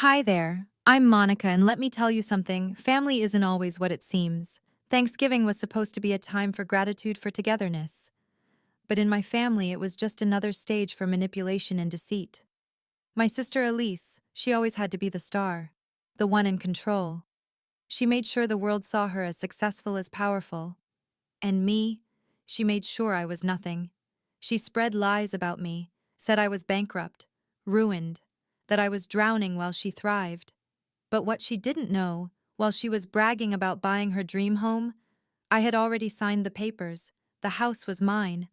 Hi there, I'm Monica, and let me tell you something, family isn't always what it seems. Thanksgiving was supposed to be a time for gratitude for togetherness. But in my family, it was just another stage for manipulation and deceit. My sister Elise, she always had to be the star, the one in control. She made sure the world saw her as successful as powerful. And me, she made sure I was nothing. She spread lies about me, said I was bankrupt, ruined, that I was drowning while she thrived. But what she didn't know, while she was bragging about buying her dream home, I had already signed the papers. The house was mine.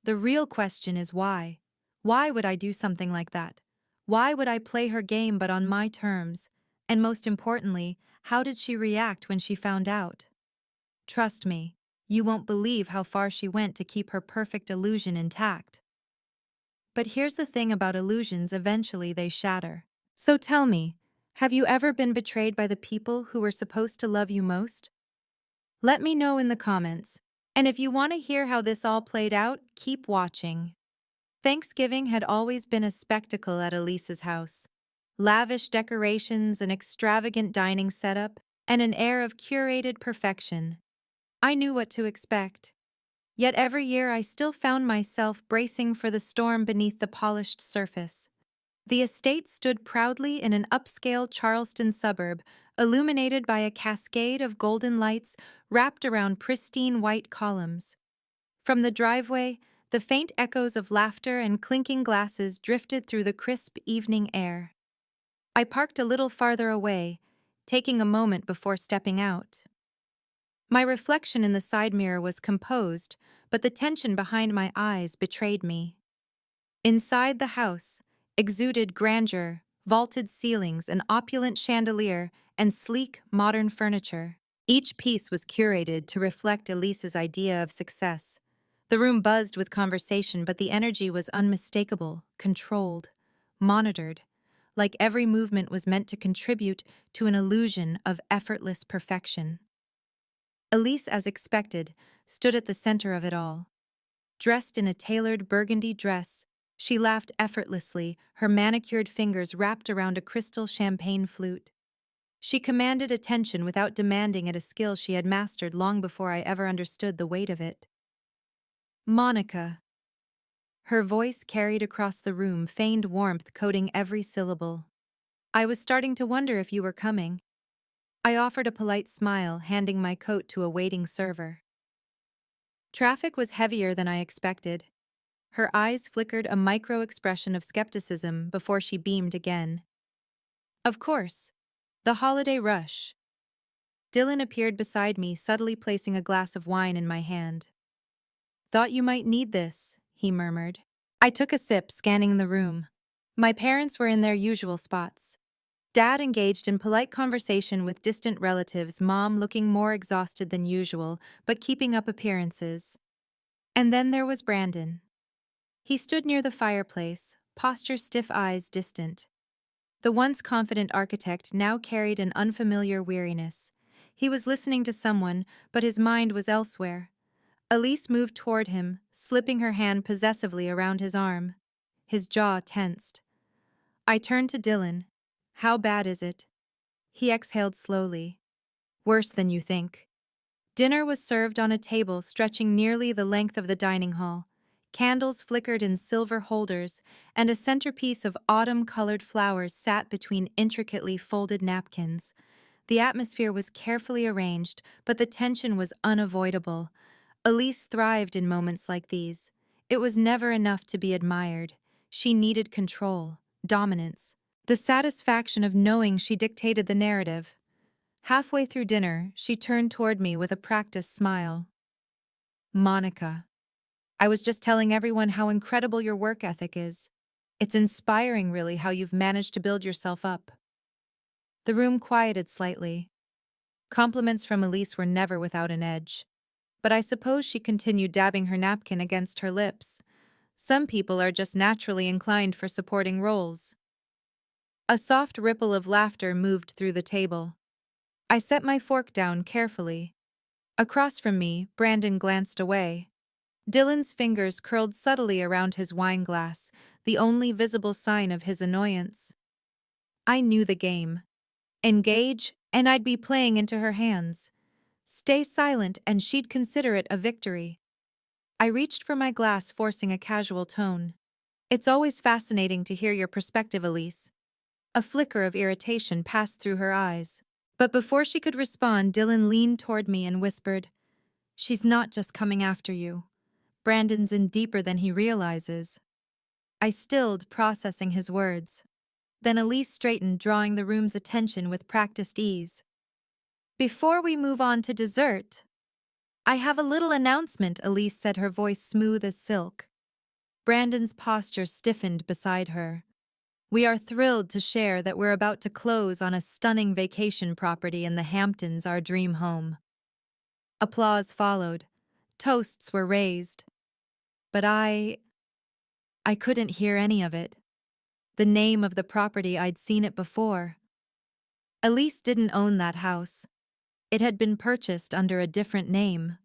The real question is why? Why would I do something like that? Why would I play her game but on my terms? And most importantly, how did she react when she found out? Trust me, you won't believe how far she went to keep her perfect illusion intact. But here's the thing about illusions, eventually they shatter. So tell me, have you ever been betrayed by the people who were supposed to love you most? Let me know in the comments. And if you want to hear how this all played out, keep watching. Thanksgiving had always been a spectacle at Elise's house. Lavish decorations, an extravagant dining setup, and an air of curated perfection. I knew what to expect. Yet every year I still found myself bracing for the storm beneath the polished surface. The estate stood proudly in an upscale Charleston suburb, illuminated by a cascade of golden lights wrapped around pristine white columns. From the driveway, the faint echoes of laughter and clinking glasses drifted through the crisp evening air. I parked a little farther away, taking a moment before stepping out. My reflection in the side mirror was composed, but the tension behind my eyes betrayed me. Inside the house exuded grandeur, vaulted ceilings, an opulent chandelier, and sleek, modern furniture. Each piece was curated to reflect Elise's idea of success. The room buzzed with conversation, but the energy was unmistakable, controlled, monitored, like every movement was meant to contribute to an illusion of effortless perfection. Elise, as expected, stood at the center of it all. Dressed in a tailored burgundy dress, she laughed effortlessly, her manicured fingers wrapped around a crystal champagne flute. She commanded attention without demanding it, a skill she had mastered long before I ever understood the weight of it. Monica. Her voice carried across the room, feigned warmth coating every syllable. I was starting to wonder if you were coming. I offered a polite smile, handing my coat to a waiting server. Traffic was heavier than I expected. Her eyes flickered a micro-expression of skepticism before she beamed again. Of course. The holiday rush. Dylan appeared beside me, subtly placing a glass of wine in my hand. Thought you might need this, he murmured. I took a sip, scanning the room. My parents were in their usual spots. Dad engaged in polite conversation with distant relatives, Mom looking more exhausted than usual, but keeping up appearances. And then there was Brandon. He stood near the fireplace, posture stiff, eyes distant. The once confident architect now carried an unfamiliar weariness. He was listening to someone, but his mind was elsewhere. Elise moved toward him, slipping her hand possessively around his arm. His jaw tensed. I turned to Dylan. How bad is it? He exhaled slowly. Worse than you think. Dinner was served on a table stretching nearly the length of the dining hall. Candles flickered in silver holders, and a centerpiece of autumn-colored flowers sat between intricately folded napkins. The atmosphere was carefully arranged, but the tension was unavoidable. Elise thrived in moments like these. It was never enough to be admired. She needed control, dominance, the satisfaction of knowing she dictated the narrative. Halfway through dinner, she turned toward me with a practiced smile. Monica. I was just telling everyone how incredible your work ethic is. It's inspiring, really, how you've managed to build yourself up. The room quieted slightly. Compliments from Elise were never without an edge. But I suppose she continued, dabbing her napkin against her lips. Some people are just naturally inclined for supporting roles. A soft ripple of laughter moved through the table. I set my fork down carefully. Across from me, Brandon glanced away. Dylan's fingers curled subtly around his wine glass, the only visible sign of his annoyance. I knew the game. Engage, and I'd be playing into her hands. Stay silent, and she'd consider it a victory. I reached for my glass, forcing a casual tone. It's always fascinating to hear your perspective, Elise. A flicker of irritation passed through her eyes. But before she could respond, Dylan leaned toward me and whispered, "She's not just coming after you. Brandon's in deeper than he realizes." I stilled, processing his words. Then Elise straightened, drawing the room's attention with practiced ease. "Before we move on to dessert, I have a little announcement," Elise said, her voice smooth as silk. Brandon's posture stiffened beside her. "We are thrilled to share that we're about to close on a stunning vacation property in the Hamptons, our dream home." Applause followed. Toasts were raised. But I couldn't hear any of it. The name of the property, I'd seen it before. Elise didn't own that house. It had been purchased under a different name.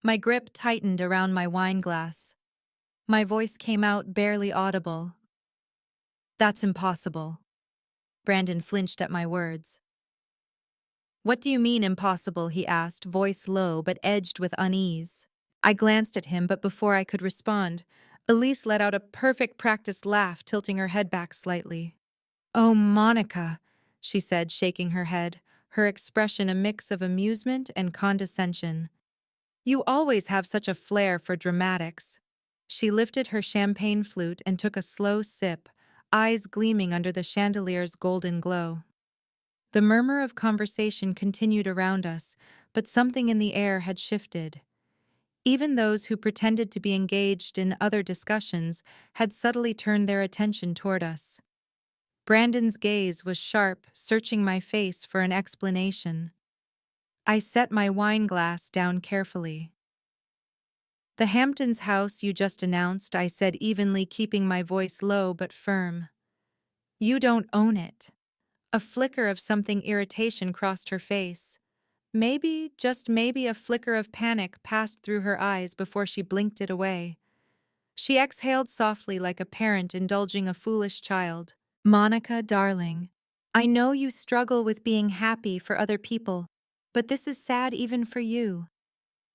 My grip tightened around my wine glass. My voice came out barely audible. "That's impossible." Brandon flinched at my words. "What do you mean impossible?" he asked, voice low but edged with unease. I glanced at him, but before I could respond, Elise let out a perfect practiced laugh, tilting her head back slightly. "Oh, Monica," she said, shaking her head, her expression a mix of amusement and condescension. "You always have such a flair for dramatics." She lifted her champagne flute and took a slow sip, eyes gleaming under the chandelier's golden glow. The murmur of conversation continued around us, but something in the air had shifted. Even those who pretended to be engaged in other discussions had subtly turned their attention toward us. Brandon's gaze was sharp, searching my face for an explanation. I set my wine glass down carefully. "The Hamptons house you just announced," I said evenly, keeping my voice low but firm. "You don't own it." A flicker of something irritation crossed her face. Maybe, just maybe, a flicker of panic passed through her eyes before she blinked it away. She exhaled softly like a parent indulging a foolish child. "Monica, darling, I know you struggle with being happy for other people, but this is sad even for you."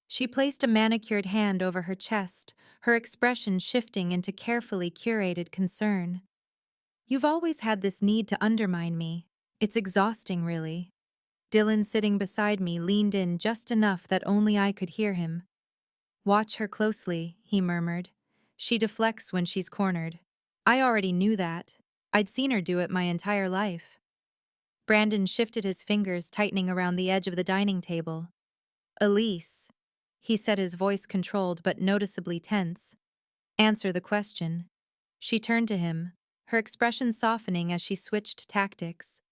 She placed a manicured hand over her chest, her expression shifting into carefully curated concern. "You've always had this need to undermine me. It's exhausting, really." Dylan, sitting beside me, leaned in just enough that only I could hear him. "Watch her closely," he murmured. "She deflects when she's cornered." I already knew that. I'd seen her do it my entire life. Brandon shifted his fingers, tightening around the edge of the dining table. "Elise," he said, his voice controlled but noticeably tense. "Answer the question." She turned to him, her expression softening as she switched tactics.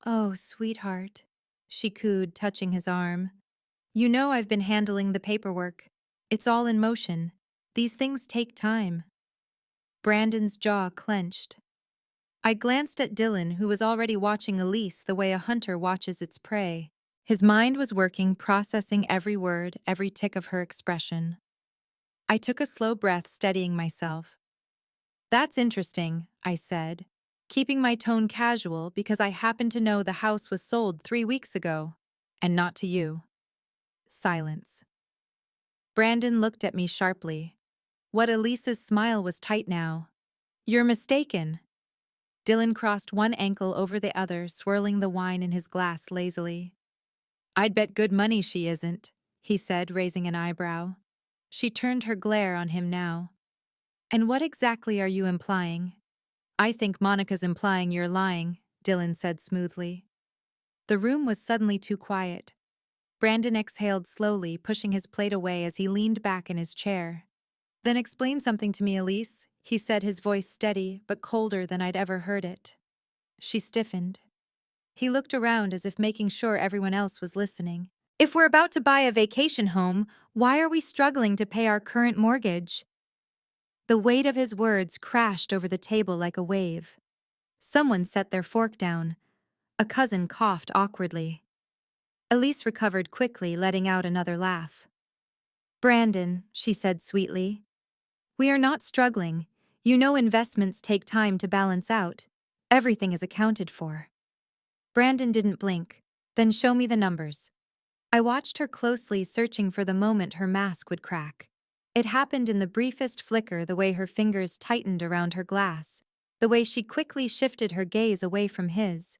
"Oh, sweetheart," she cooed, touching his arm. "You know I've been handling the paperwork. It's all in motion. These things take time." Brandon's jaw clenched. I glanced at Dylan, who was already watching Elise the way a hunter watches its prey. His mind was working, processing every word, every tick of her expression. I took a slow breath, steadying myself. "That's interesting," I said, keeping my tone casual because I happened to know the house was sold 3 weeks ago. "And not to you." Silence. Brandon looked at me sharply. What Elise's smile was tight now. "You're mistaken." Dylan crossed one ankle over the other, swirling the wine in his glass lazily. "I'd bet good money she isn't," he said, raising an eyebrow. She turned her glare on him now. "And what exactly are you implying?" "I think Monica's implying you're lying," Dylan said smoothly. The room was suddenly too quiet. Brandon exhaled slowly, pushing his plate away as he leaned back in his chair. "Then explain something to me, Elise," he said, his voice steady but colder than I'd ever heard it. She stiffened. He looked around as if making sure everyone else was listening. "If we're about to buy a vacation home, why are we struggling to pay our current mortgage?" The weight of his words crashed over the table like a wave. Someone set their fork down. A cousin coughed awkwardly. Elise recovered quickly, letting out another laugh. "Brandon," she said sweetly, "we are not struggling. You know investments take time to balance out. Everything is accounted for. Brandon didn't blink. Then show me the numbers. I watched her closely, searching for the moment her mask would crack. It happened in the briefest flicker, the way her fingers tightened around her glass, the way she quickly shifted her gaze away from his.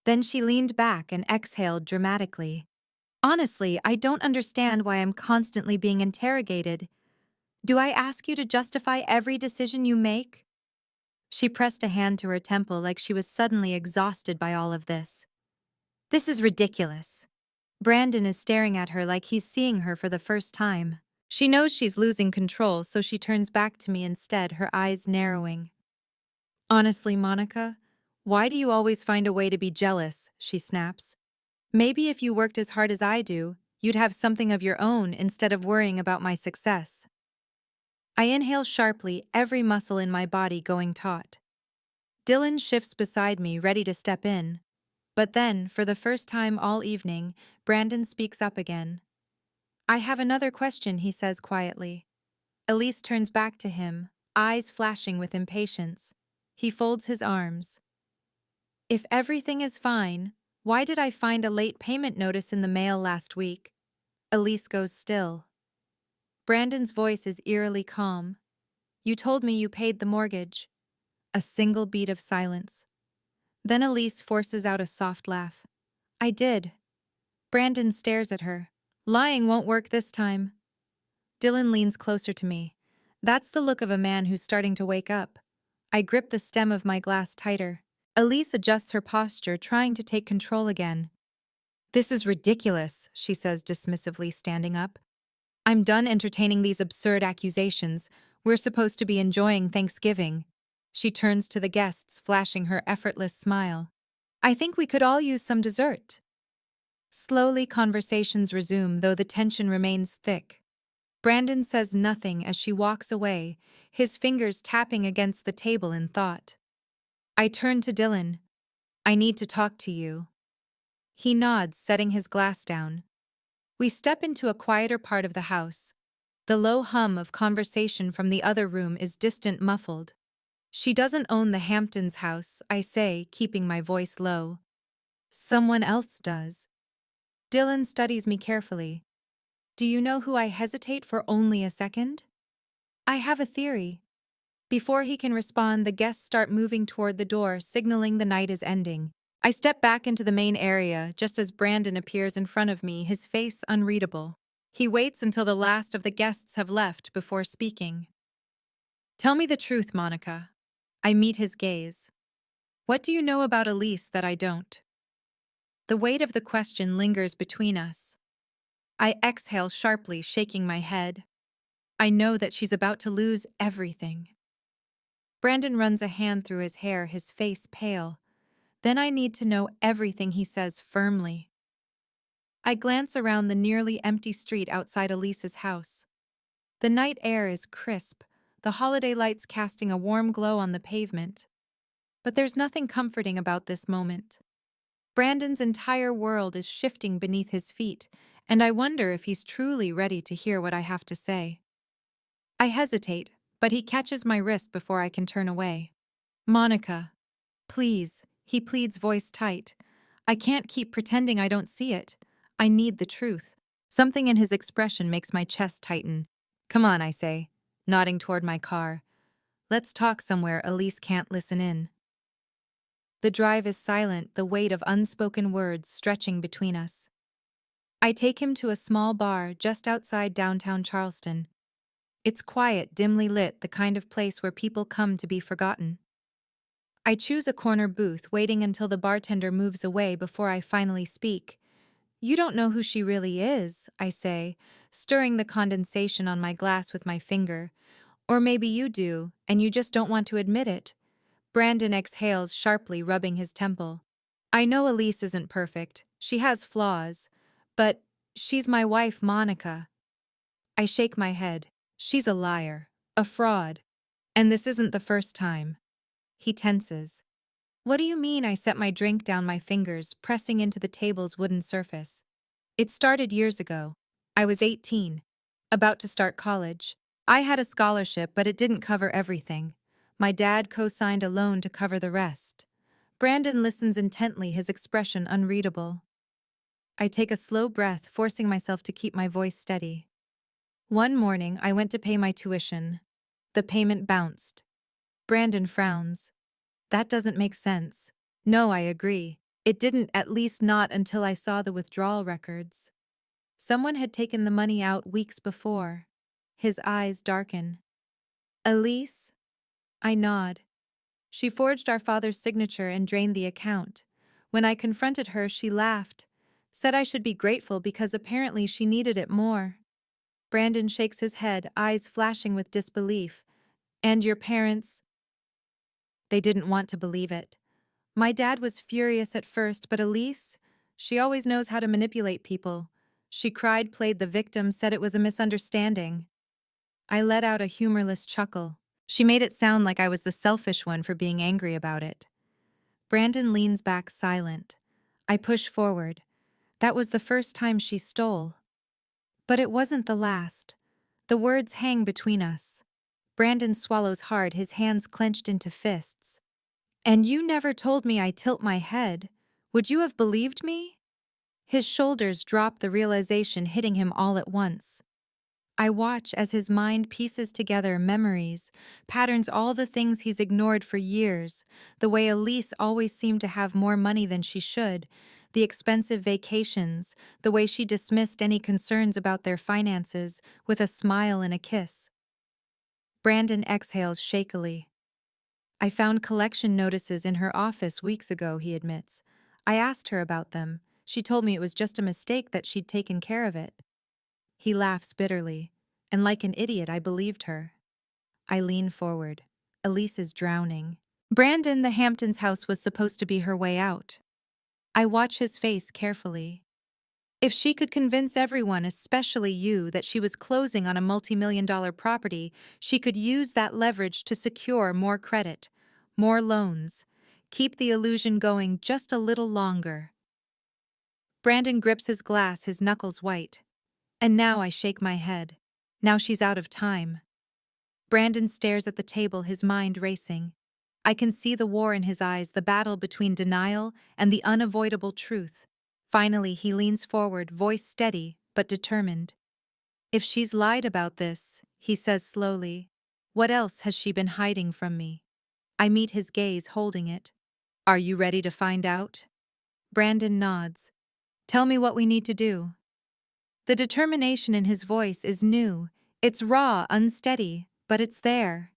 Then she leaned back and exhaled dramatically. Honestly, I don't understand why I'm constantly being interrogated. Do I ask you to justify every decision you make? She pressed a hand to her temple like she was suddenly exhausted by all of this. This is ridiculous. Brandon is staring at her like he's seeing her for the first time. She knows she's losing control, so she turns back to me instead, her eyes narrowing. Honestly, Monica, why do you always find a way to be jealous? She snaps. Maybe if you worked as hard as I do, you'd have something of your own instead of worrying about my success. I inhale sharply, every muscle in my body going taut. Dylan shifts beside me, ready to step in. But then, for the first time all evening, Brandon speaks up again. I have another question, he says quietly. Elise turns back to him, eyes flashing with impatience. He folds his arms. If everything is fine, why did I find a late payment notice in the mail last week? Elise goes still. Brandon's voice is eerily calm. You told me you paid the mortgage. A single beat of silence. Then Elise forces out a soft laugh. I did. Brandon stares at her. Lying won't work this time. Dylan leans closer to me. That's the look of a man who's starting to wake up. I grip the stem of my glass tighter. Elise adjusts her posture, trying to take control again. This is ridiculous, she says dismissively, standing up. I'm done entertaining these absurd accusations. We're supposed to be enjoying Thanksgiving. She turns to the guests, flashing her effortless smile. I think we could all use some dessert. Slowly, conversations resume, though the tension remains thick. Brandon says nothing as she walks away, his fingers tapping against the table in thought. I turn to Dylan. I need to talk to you. He nods, setting his glass down. We step into a quieter part of the house. The low hum of conversation from the other room is distant, muffled. She doesn't own the Hamptons house, I say, keeping my voice low. Someone else does. Dylan studies me carefully. Do you know who I hesitate for only a second? I have a theory. Before he can respond, the guests start moving toward the door, signaling the night is ending. I step back into the main area just as Brandon appears in front of me, his face unreadable. He waits until the last of the guests have left before speaking. Tell me the truth, Monica. I meet his gaze. What do you know about Elise that I don't? The weight of the question lingers between us. I exhale sharply, shaking my head. I know that she's about to lose everything. Brandon runs a hand through his hair, his face pale. Then I need to know everything, he says firmly. I glance around the nearly empty street outside Elise's house. The night air is crisp, the holiday lights casting a warm glow on the pavement. But there's nothing comforting about this moment. Brandon's entire world is shifting beneath his feet, and I wonder if he's truly ready to hear what I have to say. I hesitate, but he catches my wrist before I can turn away. Monica, please, he pleads, voice tight. I can't keep pretending I don't see it. I need the truth. Something in his expression makes my chest tighten. Come on, I say, nodding toward my car. Let's talk somewhere Elise can't listen in. The drive is silent, the weight of unspoken words stretching between us. I take him to a small bar just outside downtown Charleston. It's quiet, dimly lit, the kind of place where people come to be forgotten. I choose a corner booth, waiting until the bartender moves away before I finally speak. You don't know who she really is, I say, stirring the condensation on my glass with my finger. Or maybe you do, and you just don't want to admit it. Brandon exhales sharply, rubbing his temple. I know Elise isn't perfect. She has flaws. But she's my wife, Monica. I shake my head. She's a liar. A fraud. And this isn't the first time. He tenses. What do you mean? I set my drink down, my fingers pressing into the table's wooden surface. It started years ago. I was 18, about to start college. I had a scholarship, but it didn't cover everything. My dad co-signed a loan to cover the rest. Brandon listens intently, his expression unreadable. I take a slow breath, forcing myself to keep my voice steady. One morning, I went to pay my tuition. The payment bounced. Brandon frowns. That doesn't make sense. No, I agree. It didn't, at least not until I saw the withdrawal records. Someone had taken the money out weeks before. His eyes darken. Elise? I nod. She forged our father's signature and drained the account. When I confronted her, she laughed, said I should be grateful because apparently she needed it more. Brandon shakes his head, eyes flashing with disbelief. And your parents? They didn't want to believe it. My dad was furious at first, but Elise? She always knows how to manipulate people. She cried, played the victim, said it was a misunderstanding. I let out a humorless chuckle. She made it sound like I was the selfish one for being angry about it. Brandon leans back silent. I push forward. That was the first time she stole. But it wasn't the last. The words hang between us. Brandon swallows hard, his hands clenched into fists. And you never told me. I tilt my head. Would you have believed me? His shoulders drop, the realization hitting him all at once. I watch as his mind pieces together memories, patterns, all the things he's ignored for years, the way Elise always seemed to have more money than she should, the expensive vacations, the way she dismissed any concerns about their finances with a smile and a kiss. Brandon exhales shakily. I found collection notices in her office weeks ago, he admits. I asked her about them. She told me it was just a mistake, that she'd taken care of it. He laughs bitterly, and like an idiot, I believed her. I lean forward. Elise is drowning. Brandon, the Hamptons house was supposed to be her way out. I watch his face carefully. If she could convince everyone, especially you, that she was closing on a multi-million-dollar property, she could use that leverage to secure more credit, more loans, keep the illusion going just a little longer. Brandon grips his glass, his knuckles white. And now I shake my head. Now she's out of time. Brandon stares at the table, his mind racing. I can see the war in his eyes, the battle between denial and the unavoidable truth. Finally, he leans forward, voice steady but determined. If she's lied about this, he says slowly, what else has she been hiding from me? I meet his gaze, holding it. Are you ready to find out? Brandon nods. Tell me what we need to do. The determination in his voice is new. It's raw, unsteady, but it's there.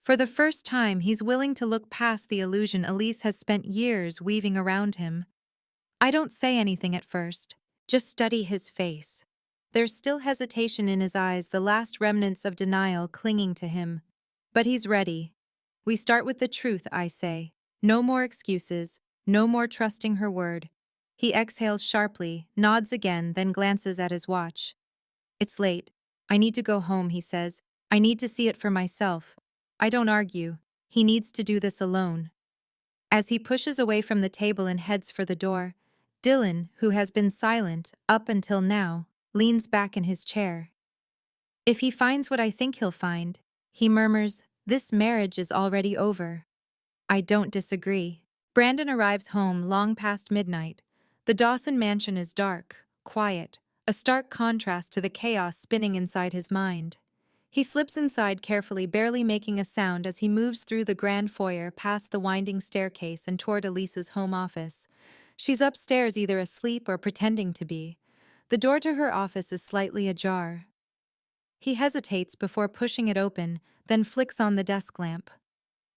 For the first time, he's willing to look past the illusion Elise has spent years weaving around him. I don't say anything at first, just study his face. There's still hesitation in his eyes, the last remnants of denial clinging to him. But he's ready. We start with the truth, I say. No more excuses, no more trusting her word. He exhales sharply, nods again, then glances at his watch. It's late. I need to go home, he says. I need to see it for myself. I don't argue. He needs to do this alone. As he pushes away from the table and heads for the door, Dylan, who has been silent up until now, leans back in his chair. If he finds what I think he'll find, he murmurs, this marriage is already over. I don't disagree. Brandon arrives home long past midnight. The Dawson mansion is dark, quiet, a stark contrast to the chaos spinning inside his mind. He slips inside carefully, barely making a sound as he moves through the grand foyer, past the winding staircase and toward Elisa's home office. She's upstairs, either asleep or pretending to be. The door to her office is slightly ajar. He hesitates before pushing it open, then flicks on the desk lamp.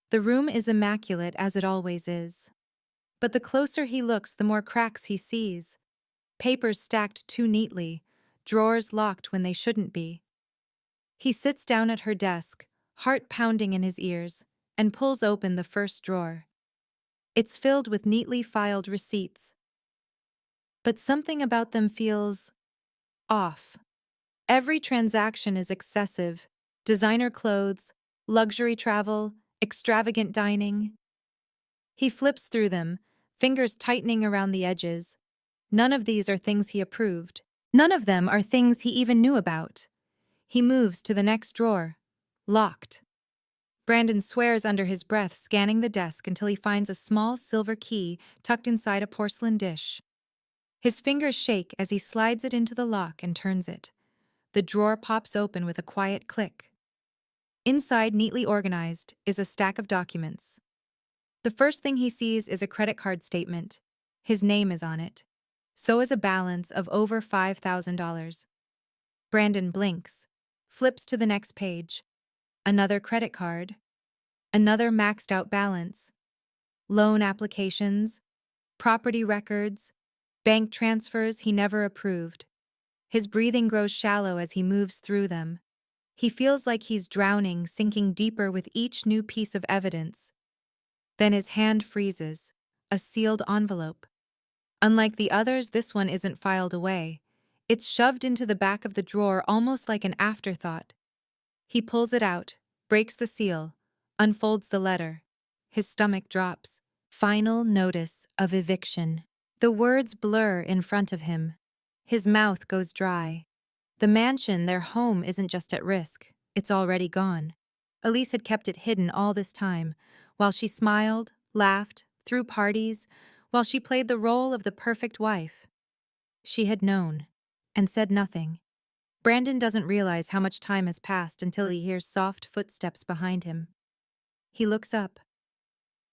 The room is immaculate, as it always is. But the closer he looks, the more cracks he sees. Papers stacked too neatly, drawers locked when they shouldn't be. He sits down at her desk, heart pounding in his ears, and pulls open the first drawer. It's filled with neatly filed receipts. But something about them feels off. Every transaction is excessive: designer clothes, luxury travel, extravagant dining. He flips through them, fingers tightening around the edges. None of these are things he approved. None of them are things he even knew about. He moves to the next drawer. Locked. Brandon swears under his breath, scanning the desk until he finds a small silver key tucked inside a porcelain dish. His fingers shake as he slides it into the lock and turns it. The drawer pops open with a quiet click. Inside, neatly organized, is a stack of documents. The first thing he sees is a credit card statement. His name is on it. So is a balance of over $5,000. Brandon blinks, flips to the next page. Another credit card. Another maxed out balance. Loan applications. Property records. Bank transfers he never approved. His breathing grows shallow as he moves through them. He feels like he's drowning, sinking deeper with each new piece of evidence. Then his hand freezes. A sealed envelope. Unlike the others, this one isn't filed away. It's shoved into the back of the drawer almost like an afterthought. He pulls it out, breaks the seal, unfolds the letter. His stomach drops. Final notice of eviction. The words blur in front of him. His mouth goes dry. The mansion, their home, isn't just at risk. It's already gone. Elise had kept it hidden all this time, while she smiled, laughed, threw parties, while she played the role of the perfect wife. She had known, and said nothing. Brandon doesn't realize how much time has passed until he hears soft footsteps behind him. He looks up.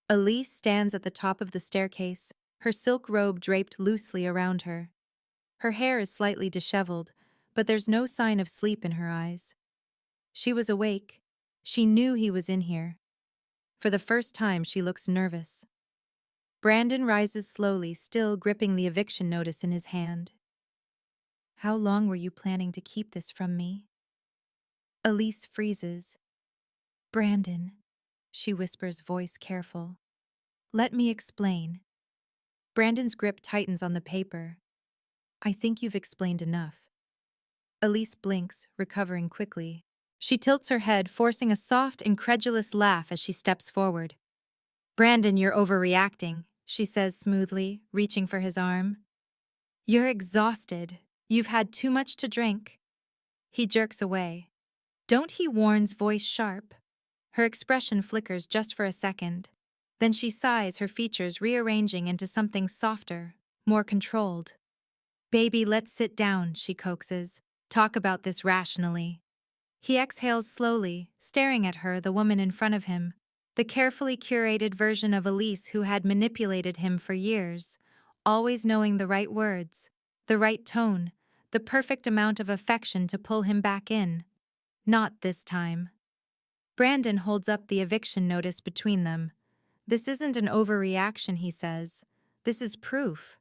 Elise stands at the top of the staircase, her silk robe draped loosely around her. Her hair is slightly disheveled, but there's no sign of sleep in her eyes. She was awake. She knew he was in here. For the first time, she looks nervous. Brandon rises slowly, still gripping the eviction notice in his hand. How long were you planning to keep this from me? Elise freezes. Brandon, she whispers, voice careful. Let me explain. Brandon's grip tightens on the paper. I think you've explained enough. Elise blinks, recovering quickly. She tilts her head, forcing a soft, incredulous laugh as she steps forward. Brandon, you're overreacting, she says smoothly, reaching for his arm. You're exhausted. You've had too much to drink. He jerks away. Don't, he warns, voice sharp. Her expression flickers just for a second. Then she sighs, her features rearranging into something softer, more controlled. Baby, let's sit down, she coaxes. Talk about this rationally. He exhales slowly, staring at her, the woman in front of him. The carefully curated version of Elise who had manipulated him for years, always knowing the right words, the right tone, the perfect amount of affection to pull him back in. Not this time. Brandon holds up the eviction notice between them. This isn't an overreaction, he says. This is proof.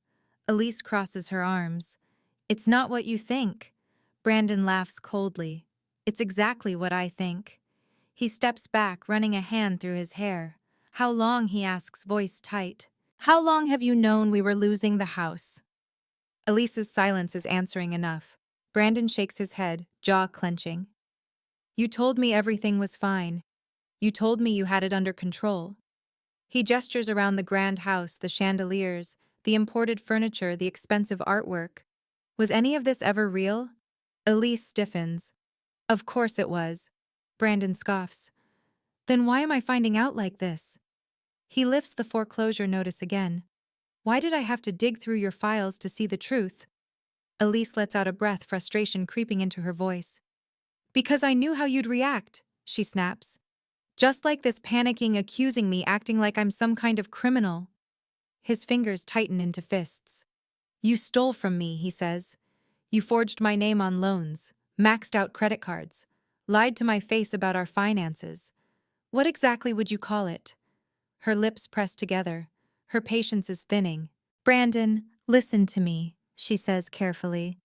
Elise crosses her arms. It's not what you think. Brandon laughs coldly. It's exactly what I think. He steps back, running a hand through his hair. How long, he asks, voice tight. How long have you known we were losing the house? Elise's silence is answering enough. Brandon shakes his head, jaw clenching. You told me everything was fine. You told me you had it under control. He gestures around the grand house, the chandeliers, the imported furniture, the expensive artwork. Was any of this ever real? Elise stiffens. Of course it was. Brandon scoffs. Then why am I finding out like this? He lifts the foreclosure notice again. Why did I have to dig through your files to see the truth? Elise lets out a breath, frustration creeping into her voice. Because I knew how you'd react, she snaps. Just like this, panicking, accusing me, acting like I'm some kind of criminal. His fingers tighten into fists. You stole from me, he says. You forged my name on loans, maxed out credit cards, lied to my face about our finances. What exactly would you call it? Her lips press together. Her patience is thinning. Brandon, listen to me, she says carefully.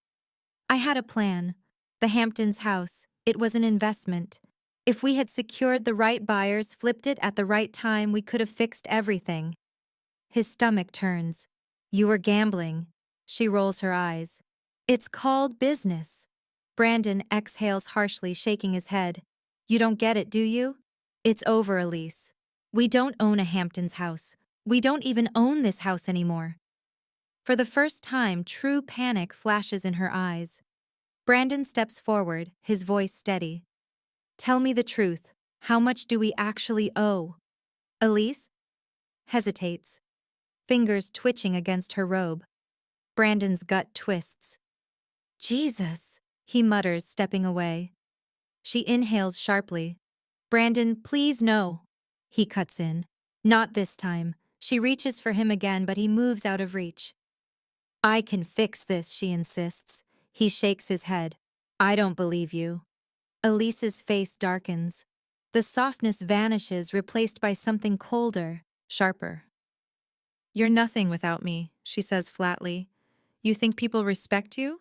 I had a plan. The Hamptons house. It was an investment. If we had secured the right buyers, flipped it at the right time, we could have fixed everything. His stomach turns. You were gambling. She rolls her eyes. It's called business. Brandon exhales harshly, shaking his head. You don't get it, do you? It's over, Elise. We don't own a Hamptons house. We don't even own this house anymore. For the first time, true panic flashes in her eyes. Brandon steps forward, his voice steady. Tell me the truth. How much do we actually owe? Elise hesitates, fingers twitching against her robe. Brandon's gut twists. Jesus, he mutters, stepping away. She inhales sharply. Brandon, please no. He cuts in. Not this time. She reaches for him again, but he moves out of reach. I can fix this, she insists. He shakes his head. I don't believe you. Elise's face darkens. The softness vanishes, replaced by something colder, sharper. You're nothing without me, she says flatly. You think people respect you?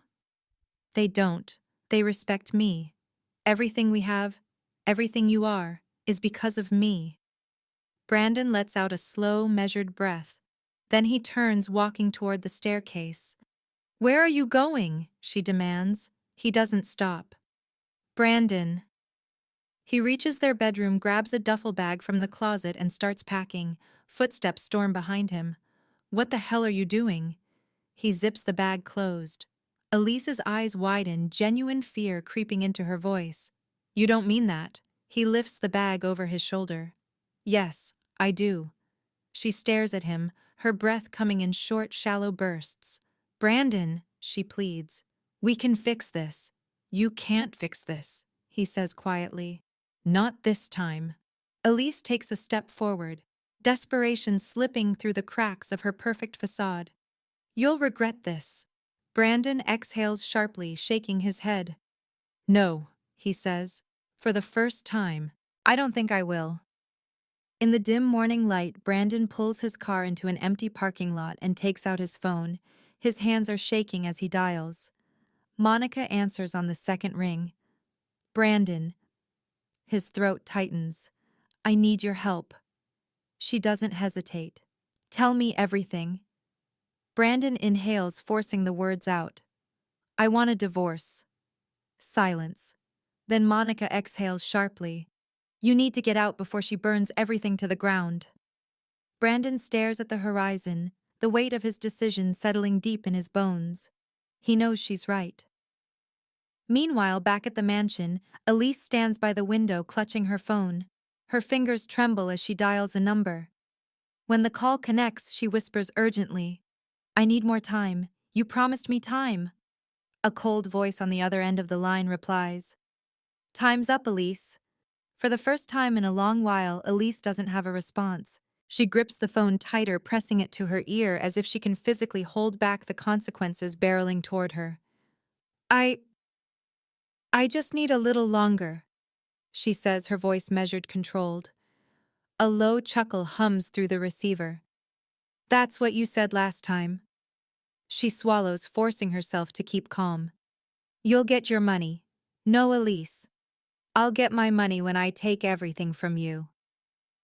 They don't. They respect me. Everything we have, everything you are, is because of me. Brandon lets out a slow, measured breath. Then he turns, walking toward the staircase. Where are you going? She demands. He doesn't stop. Brandon. He reaches their bedroom, grabs a duffel bag from the closet, and starts packing. Footsteps storm behind him. What the hell are you doing? He zips the bag closed. Elise's eyes widen, genuine fear creeping into her voice. You don't mean that. He lifts the bag over his shoulder. Yes, I do. She stares at him, her breath coming in short, shallow bursts. Brandon, she pleads. We can fix this. You can't fix this, he says quietly. Not this time. Elise takes a step forward, desperation slipping through the cracks of her perfect facade. You'll regret this. Brandon exhales sharply, shaking his head. No, he says. For the first time. I don't think I will. In the dim morning light, Brandon pulls his car into an empty parking lot and takes out his phone. His hands are shaking as he dials. Monica answers on the second ring. Brandon. His throat tightens. I need your help. She doesn't hesitate. Tell me everything. Brandon inhales, forcing the words out. I want a divorce. Silence. Then Monica exhales sharply. You need to get out before she burns everything to the ground. Brandon stares at the horizon, the weight of his decision settling deep in his bones. He knows she's right. Meanwhile, back at the mansion, Elise stands by the window clutching her phone. Her fingers tremble as she dials a number. When the call connects, she whispers urgently, I need more time. You promised me time. A cold voice on the other end of the line replies, Time's up, Elise. For the first time in a long while, Elise doesn't have a response. She grips the phone tighter, pressing it to her ear as if she can physically hold back the consequences barreling toward her. I just need a little longer, she says, her voice measured, controlled. A low chuckle hums through the receiver. That's what you said last time. She swallows, forcing herself to keep calm. You'll get your money. No, Elise. I'll get my money when I take everything from you.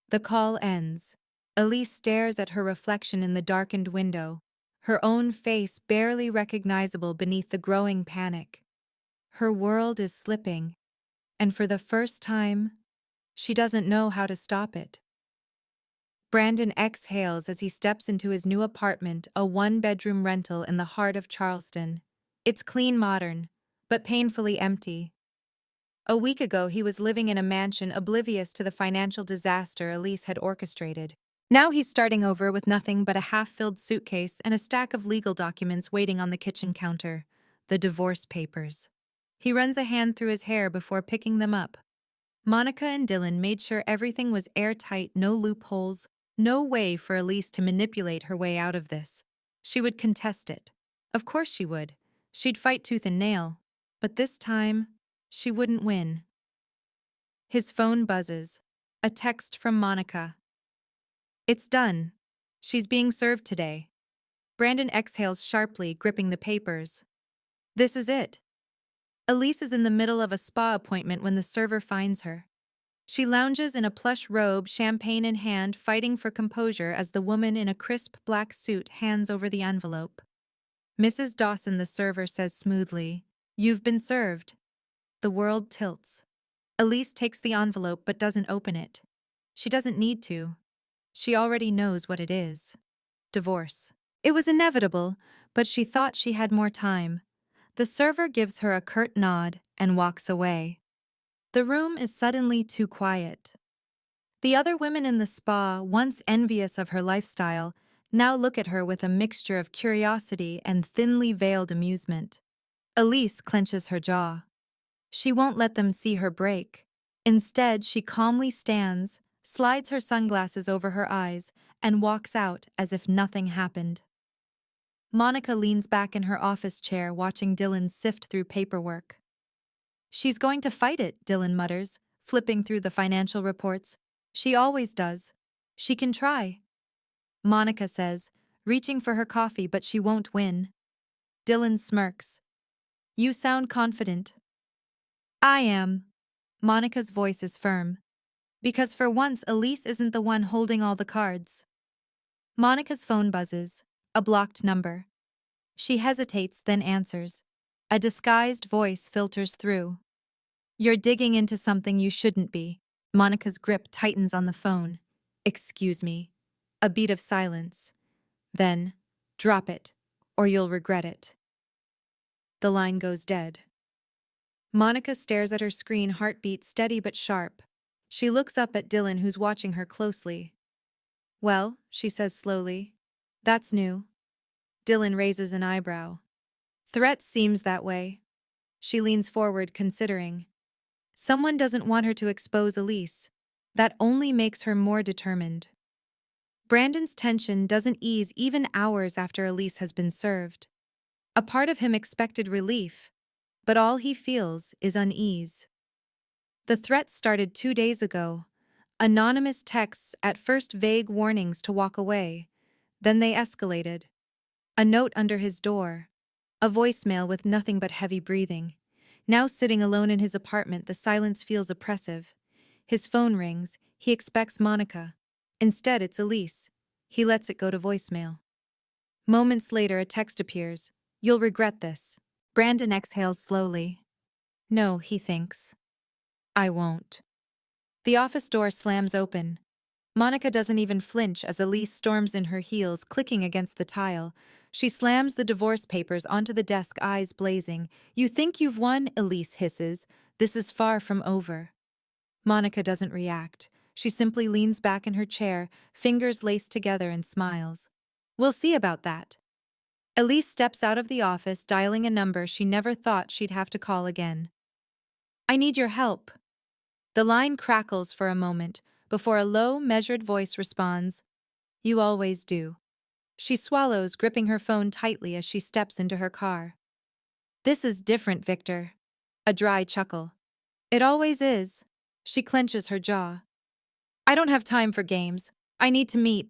The call ends. Elise stares at her reflection in the darkened window, her own face barely recognizable beneath the growing panic. Her world is slipping, and for the first time, she doesn't know how to stop it. Brandon exhales as he steps into his new apartment, a one-bedroom rental in the heart of Charleston. It's clean, modern, but painfully empty. A week ago, he was living in a mansion oblivious to the financial disaster Elise had orchestrated. Now he's starting over with nothing but a half-filled suitcase and a stack of legal documents waiting on the kitchen counter, the divorce papers. He runs a hand through his hair before picking them up. Monica and Dylan made sure everything was airtight, no loopholes, no way for Elise to manipulate her way out of this. She would contest it. Of course she would. She'd fight tooth and nail. But this time, she wouldn't win. His phone buzzes. A text from Monica. It's done. She's being served today. Brandon exhales sharply, gripping the papers. This is it. Elise is in the middle of a spa appointment when the server finds her. She lounges in a plush robe, champagne in hand, fighting for composure as the woman in a crisp black suit hands over the envelope. Mrs. Dawson, the server, says smoothly, You've been served. The world tilts. Elise takes the envelope but doesn't open it. She doesn't need to. She already knows what it is. Divorce. It was inevitable, but she thought she had more time. The server gives her a curt nod and walks away. The room is suddenly too quiet. The other women in the spa, once envious of her lifestyle, now look at her with a mixture of curiosity and thinly veiled amusement. Elise clenches her jaw. She won't let them see her break. Instead, she calmly stands, slides her sunglasses over her eyes, and walks out as if nothing happened. Monica leans back in her office chair watching Dylan sift through paperwork. She's going to fight it, Dylan mutters, flipping through the financial reports. She always does. She can try. Monica says, reaching for her coffee, but she won't win. Dylan smirks. You sound confident. I am. Monica's voice is firm. Because for once, Elise isn't the one holding all the cards. Monica's phone buzzes. A blocked number. She hesitates, then answers. A disguised voice filters through. You're digging into something you shouldn't be. Monica's grip tightens on the phone. Excuse me. A beat of silence. Then, drop it, or you'll regret it. The line goes dead. Monica stares at her screen, heartbeat steady but sharp. She looks up at Dylan, who's watching her closely. Well, she says slowly. That's new. Dylan raises an eyebrow. Threat seems that way. She leans forward, considering. Someone doesn't want her to expose Elise. That only makes her more determined. Brandon's tension doesn't ease even hours after Elise has been served. A part of him expected relief, but all he feels is unease. The threat started 2 days ago. Anonymous texts, at first vague warnings to walk away. Then they escalated. A note under his door. A voicemail with nothing but heavy breathing. Now sitting alone in his apartment, the silence feels oppressive. His phone rings. He expects Monica. Instead, it's Elise. He lets it go to voicemail. Moments later, a text appears. You'll regret this. Brandon exhales slowly. No, he thinks. I won't. The office door slams open. Monica doesn't even flinch as Elise storms in, her heels clicking against the tile. She slams the divorce papers onto the desk, eyes blazing. You think you've won? Elise hisses. This is far from over. Monica doesn't react. She simply leans back in her chair, fingers laced together, and smiles. We'll see about that. Elise steps out of the office, dialing a number she never thought she'd have to call again. I need your help. The line crackles for a moment before a low, measured voice responds. You always do. She swallows, gripping her phone tightly as she steps into her car. This is different, Victor. A dry chuckle. It always is. She clenches her jaw. I don't have time for games. I need to meet.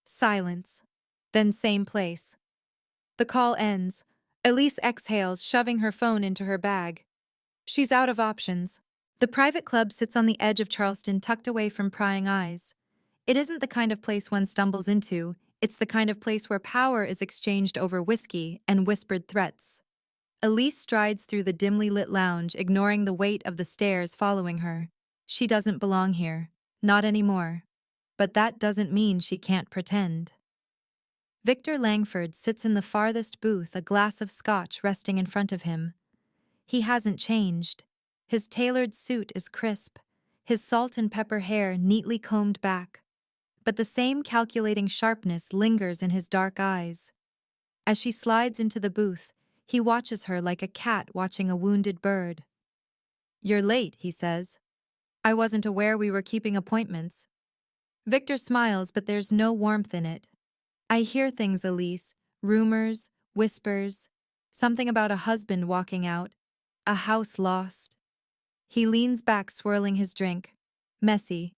Silence. Then same place. The call ends. Elise exhales, shoving her phone into her bag. She's out of options. The private club sits on the edge of Charleston, tucked away from prying eyes. It isn't the kind of place one stumbles into. It's the kind of place where power is exchanged over whiskey and whispered threats. Elise strides through the dimly lit lounge, ignoring the weight of the stairs following her. She doesn't belong here. Not anymore. But that doesn't mean she can't pretend. Victor Langford sits in the farthest booth, a glass of scotch resting in front of him. He hasn't changed. His tailored suit is crisp, his salt and pepper hair neatly combed back. But the same calculating sharpness lingers in his dark eyes. As she slides into the booth, he watches her like a cat watching a wounded bird. You're late, he says. I wasn't aware we were keeping appointments. Victor smiles, but there's no warmth in it. I hear things, Elise. Rumors, whispers. Something about a husband walking out. A house lost. He leans back, swirling his drink. Messy.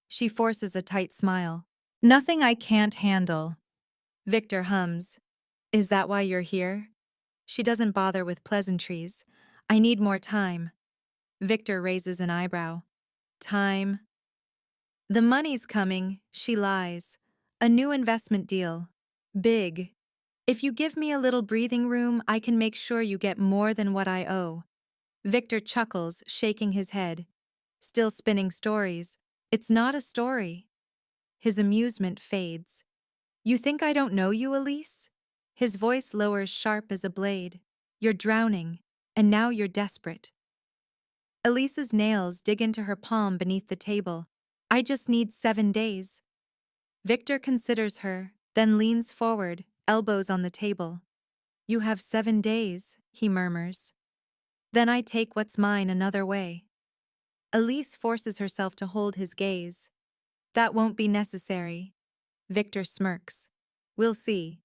She forces a tight smile. Nothing I can't handle. Victor hums. Is that why you're here? She doesn't bother with pleasantries. I need more time. Victor raises an eyebrow. Time. The money's coming, she lies. A new investment deal. Big. If you give me a little breathing room, I can make sure you get more than what I owe. Victor chuckles, shaking his head. Still spinning stories. It's not a story. His amusement fades. You think I don't know you, Elise? His voice lowers, sharp as a blade. You're drowning, and now you're desperate. Elise's nails dig into her palm beneath the table. I just need 7 days. Victor considers her, then leans forward, elbows on the table. You have 7 days, he murmurs. Then I take what's mine another way. Elise forces herself to hold his gaze. That won't be necessary. Victor smirks. We'll see.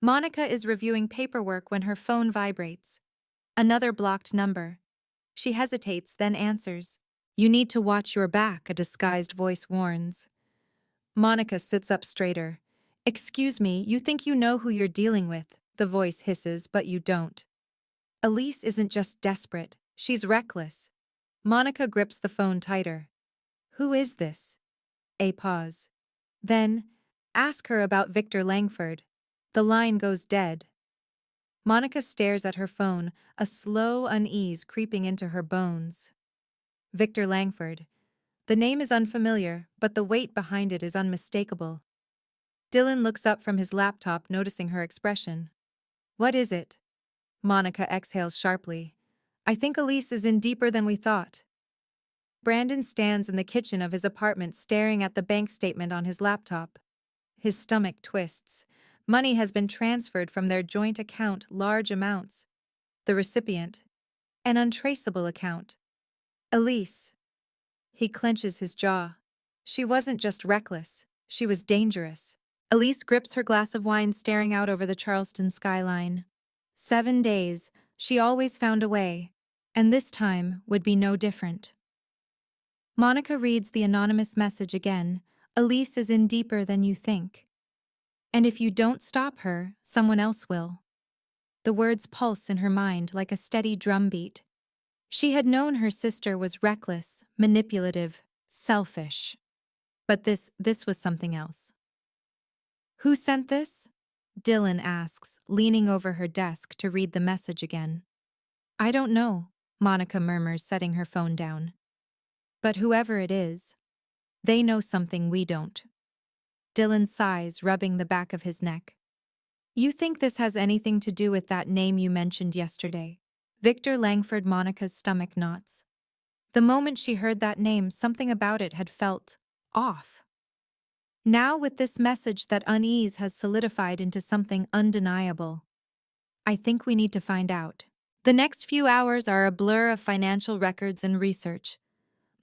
Monica is reviewing paperwork when her phone vibrates. Another blocked number. She hesitates, then answers. You need to watch your back, a disguised voice warns. Monica sits up straighter. Excuse me, you think you know who you're dealing with, the voice hisses, but you don't. Elise isn't just desperate, she's reckless. Monica grips the phone tighter. Who is this? A pause. Then, ask her about Victor Langford. The line goes dead. Monica stares at her phone, a slow unease creeping into her bones. Victor Langford. The name is unfamiliar, but the weight behind it is unmistakable. Dylan looks up from his laptop, noticing her expression. What is it? Monica exhales sharply. I think Elise is in deeper than we thought. Brandon stands in the kitchen of his apartment staring at the bank statement on his laptop. His stomach twists. Money has been transferred from their joint account, large amounts. The recipient. An untraceable account. Elise. He clenches his jaw. She wasn't just reckless, she was dangerous. Elise grips her glass of wine, staring out over the Charleston skyline. 7 days, she always found a way, and this time would be no different. Monica reads the anonymous message again. Elise is in deeper than you think. And if you don't stop her, someone else will. The words pulse in her mind like a steady drumbeat. She had known her sister was reckless, manipulative, selfish. But this was something else. Who sent this? Dylan asks, leaning over her desk to read the message again. I don't know, Monica murmurs, setting her phone down. But whoever it is, they know something we don't. Dylan sighs, rubbing the back of his neck. You think this has anything to do with that name you mentioned yesterday? Victor Langford. Monica's stomach knots. The moment she heard that name, something about it had felt off. Now with this message, that unease has solidified into something undeniable. I think we need to find out. The next few hours are a blur of financial records and research.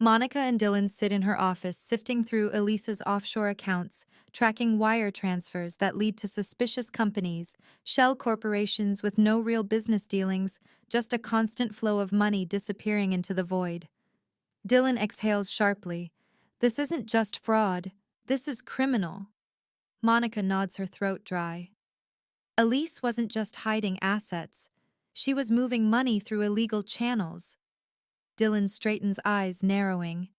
Monica and Dylan sit in her office, sifting through Elise's offshore accounts, tracking wire transfers that lead to suspicious companies, shell corporations with no real business dealings, just a constant flow of money disappearing into the void. Dylan exhales sharply. This isn't just fraud. This is criminal. Monica nods, her throat dry. Elise wasn't just hiding assets. She was moving money through illegal channels. Dylan straightens, eyes narrowing.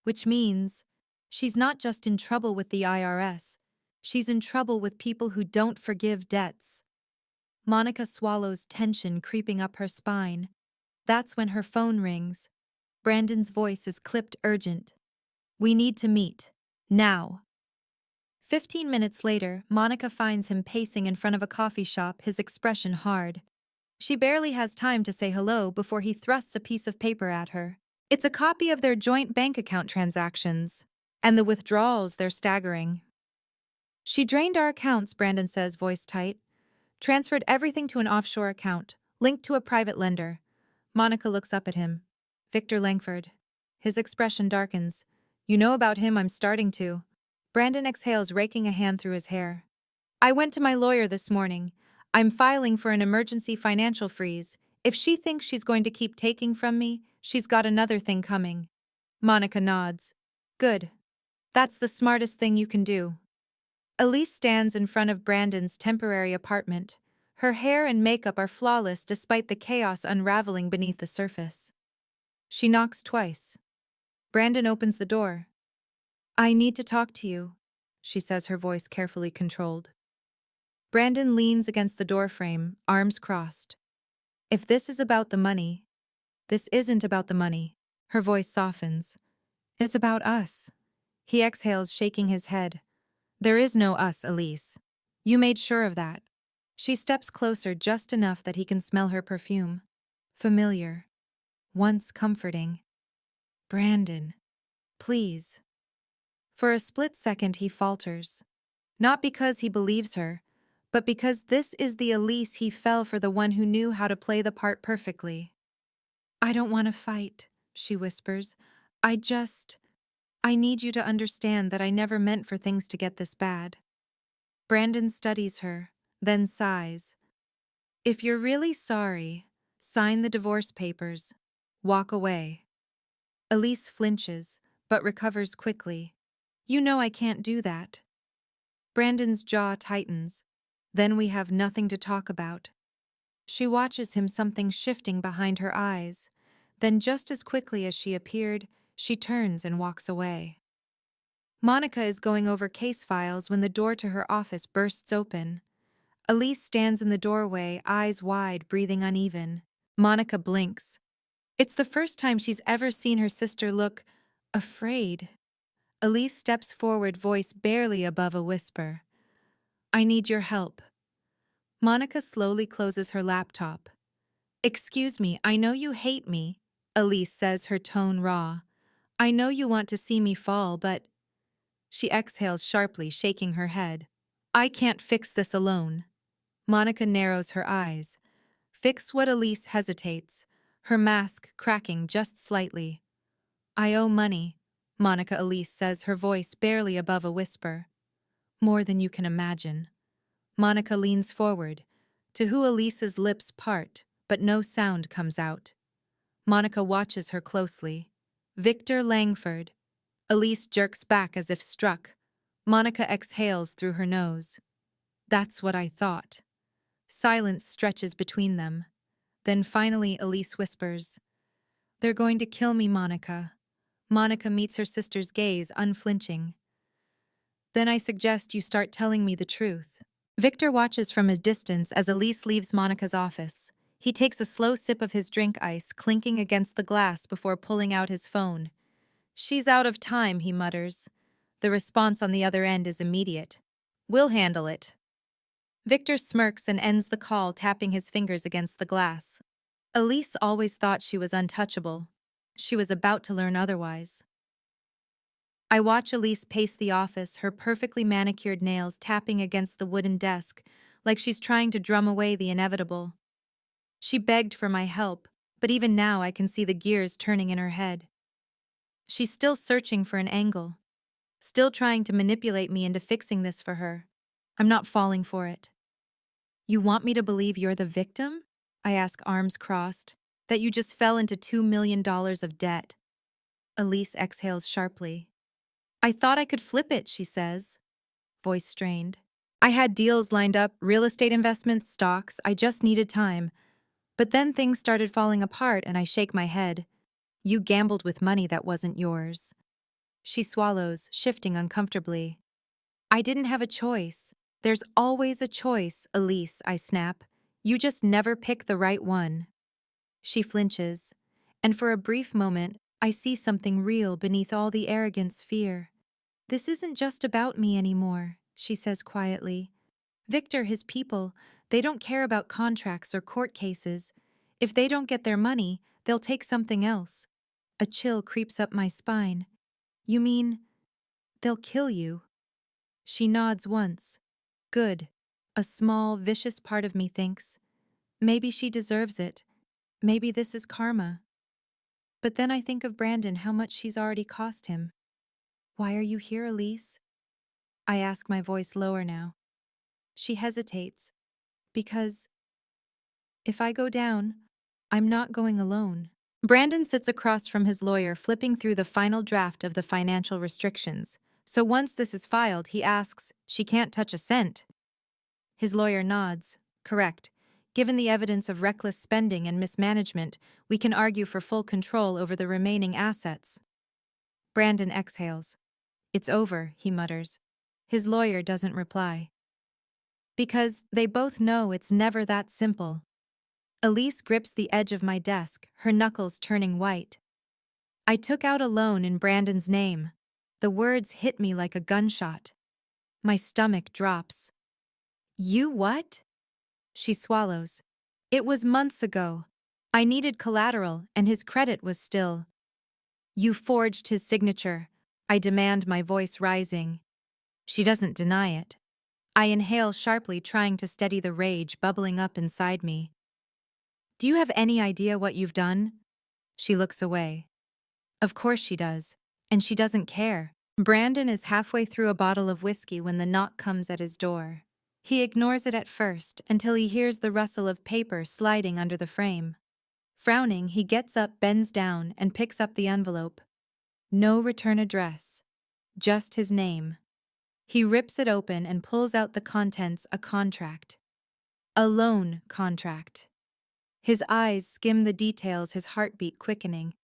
Which means she's not just in trouble with the IRS. She's in trouble with people who don't forgive debts. Monica swallows, tension creeping up her spine. That's when her phone rings. Brandon's voice is clipped, urgent. We need to meet. Now. 15 minutes later, Monica finds him pacing in front of a coffee shop, his expression hard. She barely has time to say hello before he thrusts a piece of paper at her. It's a copy of their joint bank account transactions. And the withdrawals, they're staggering. She drained our accounts, Brandon says, voice tight. Transferred everything to an offshore account, linked to a private lender. Monica looks up at him. Victor Langford. His expression darkens. You know about him, I'm starting to. Brandon exhales, raking a hand through his hair. I went to my lawyer this morning. I'm filing for an emergency financial freeze. If she thinks she's going to keep taking from me, she's got another thing coming. Monica nods. Good. That's the smartest thing you can do. Elise stands in front of Brandon's temporary apartment. Her hair and makeup are flawless despite the chaos unraveling beneath the surface. She knocks twice. Brandon opens the door. I need to talk to you, she says, her voice carefully controlled. Brandon leans against the doorframe, arms crossed. If this is about the money, this isn't about the money. Her voice softens. It's about us. He exhales, shaking his head. There is no us, Elise. You made sure of that. She steps closer, just enough that he can smell her perfume. Familiar. once comforting. Brandon, please. For a split second he falters. Not because he believes her, but because this is the Elise he fell for, the one who knew how to play the part perfectly. I don't want to fight, she whispers. I need you to understand that I never meant for things to get this bad. Brandon studies her, then sighs. If you're really sorry, sign the divorce papers. Walk away. Elise flinches, but recovers quickly. You know I can't do that. Brandon's jaw tightens. Then we have nothing to talk about. She watches him, something shifting behind her eyes. Then just as quickly as she appeared, she turns and walks away. Monica is going over case files when the door to her office bursts open. Elise stands in the doorway, eyes wide, breathing uneven. Monica blinks. It's the first time she's ever seen her sister look afraid. Elise steps forward, voice barely above a whisper. I need your help. Monica slowly closes her laptop. Excuse me, I know you hate me, Elise says, her tone raw. I know you want to see me fall, but... She exhales sharply, shaking her head. I can't fix this alone. Monica narrows her eyes. Fix what? Elise hesitates, her mask cracking just slightly. I owe money, Monica. Elise says, her voice barely above a whisper. More than you can imagine. Monica leans forward, to who Elise's lips part, but no sound comes out. Monica watches her closely. Victor Langford. Elise jerks back as if struck. Monica exhales through her nose. That's what I thought. Silence stretches between them. Then finally Elise whispers, They're going to kill me, Monica. Monica meets her sister's gaze, unflinching. Then I suggest you start telling me the truth. Victor watches from a distance as Elise leaves Monica's office. He takes a slow sip of his drink ice, clinking against the glass before pulling out his phone. She's out of time, he mutters. The response on the other end is immediate. We'll handle it. Victor smirks and ends the call, tapping his fingers against the glass. Elise always thought she was untouchable. She was about to learn otherwise. I watch Elise pace the office, her perfectly manicured nails tapping against the wooden desk, like she's trying to drum away the inevitable. She begged for my help, but even now I can see the gears turning in her head. She's still searching for an angle, still trying to manipulate me into fixing this for her. I'm not falling for it. You want me to believe you're the victim? I ask, arms crossed. That you just fell into $2 million of debt. Elise exhales sharply. I thought I could flip it, she says, voice strained. I had deals lined up, real estate investments, stocks. I just needed time. But then things started falling apart and I shake my head. You gambled with money that wasn't yours. She swallows, shifting uncomfortably. I didn't have a choice. There's always a choice, Elise, I snap. You just never pick the right one. She flinches, and for a brief moment, I see something real beneath all the arrogance, fear. This isn't just about me anymore, she says quietly. Victor, his people, they don't care about contracts or court cases. If they don't get their money, they'll take something else. A chill creeps up my spine. You mean, they'll kill you? She nods once. Good. A small, vicious part of me thinks, maybe she deserves it. Maybe this is karma. But then I think of Brandon, how much she's already cost him. Why are you here, Elise? I ask, my voice lower now. She hesitates. Because if I go down, I'm not going alone. Brandon sits across from his lawyer, flipping through the final draft of the financial restrictions. So once this is filed, he asks, she can't touch a cent. His lawyer nods. Correct. Given the evidence of reckless spending and mismanagement, we can argue for full control over the remaining assets. Brandon exhales. It's over, he mutters. His lawyer doesn't reply. Because they both know it's never that simple. Elise grips the edge of my desk, her knuckles turning white. I took out a loan in Brandon's name. The words hit me like a gunshot. My stomach drops. You what? She swallows. It was months ago. I needed collateral, and his credit was still. You forged his signature. I demand, my voice rising. She doesn't deny it. I inhale sharply, trying to steady the rage bubbling up inside me. Do you have any idea what you've done? She looks away. Of course she does. And she doesn't care. Brandon is halfway through a bottle of whiskey when the knock comes at his door. He ignores it at first until he hears the rustle of paper sliding under the frame. Frowning, he gets up, bends down, and picks up the envelope. No return address. Just his name. He rips it open and pulls out the contents, a contract. A loan contract. His eyes skim the details, his heartbeat quickening.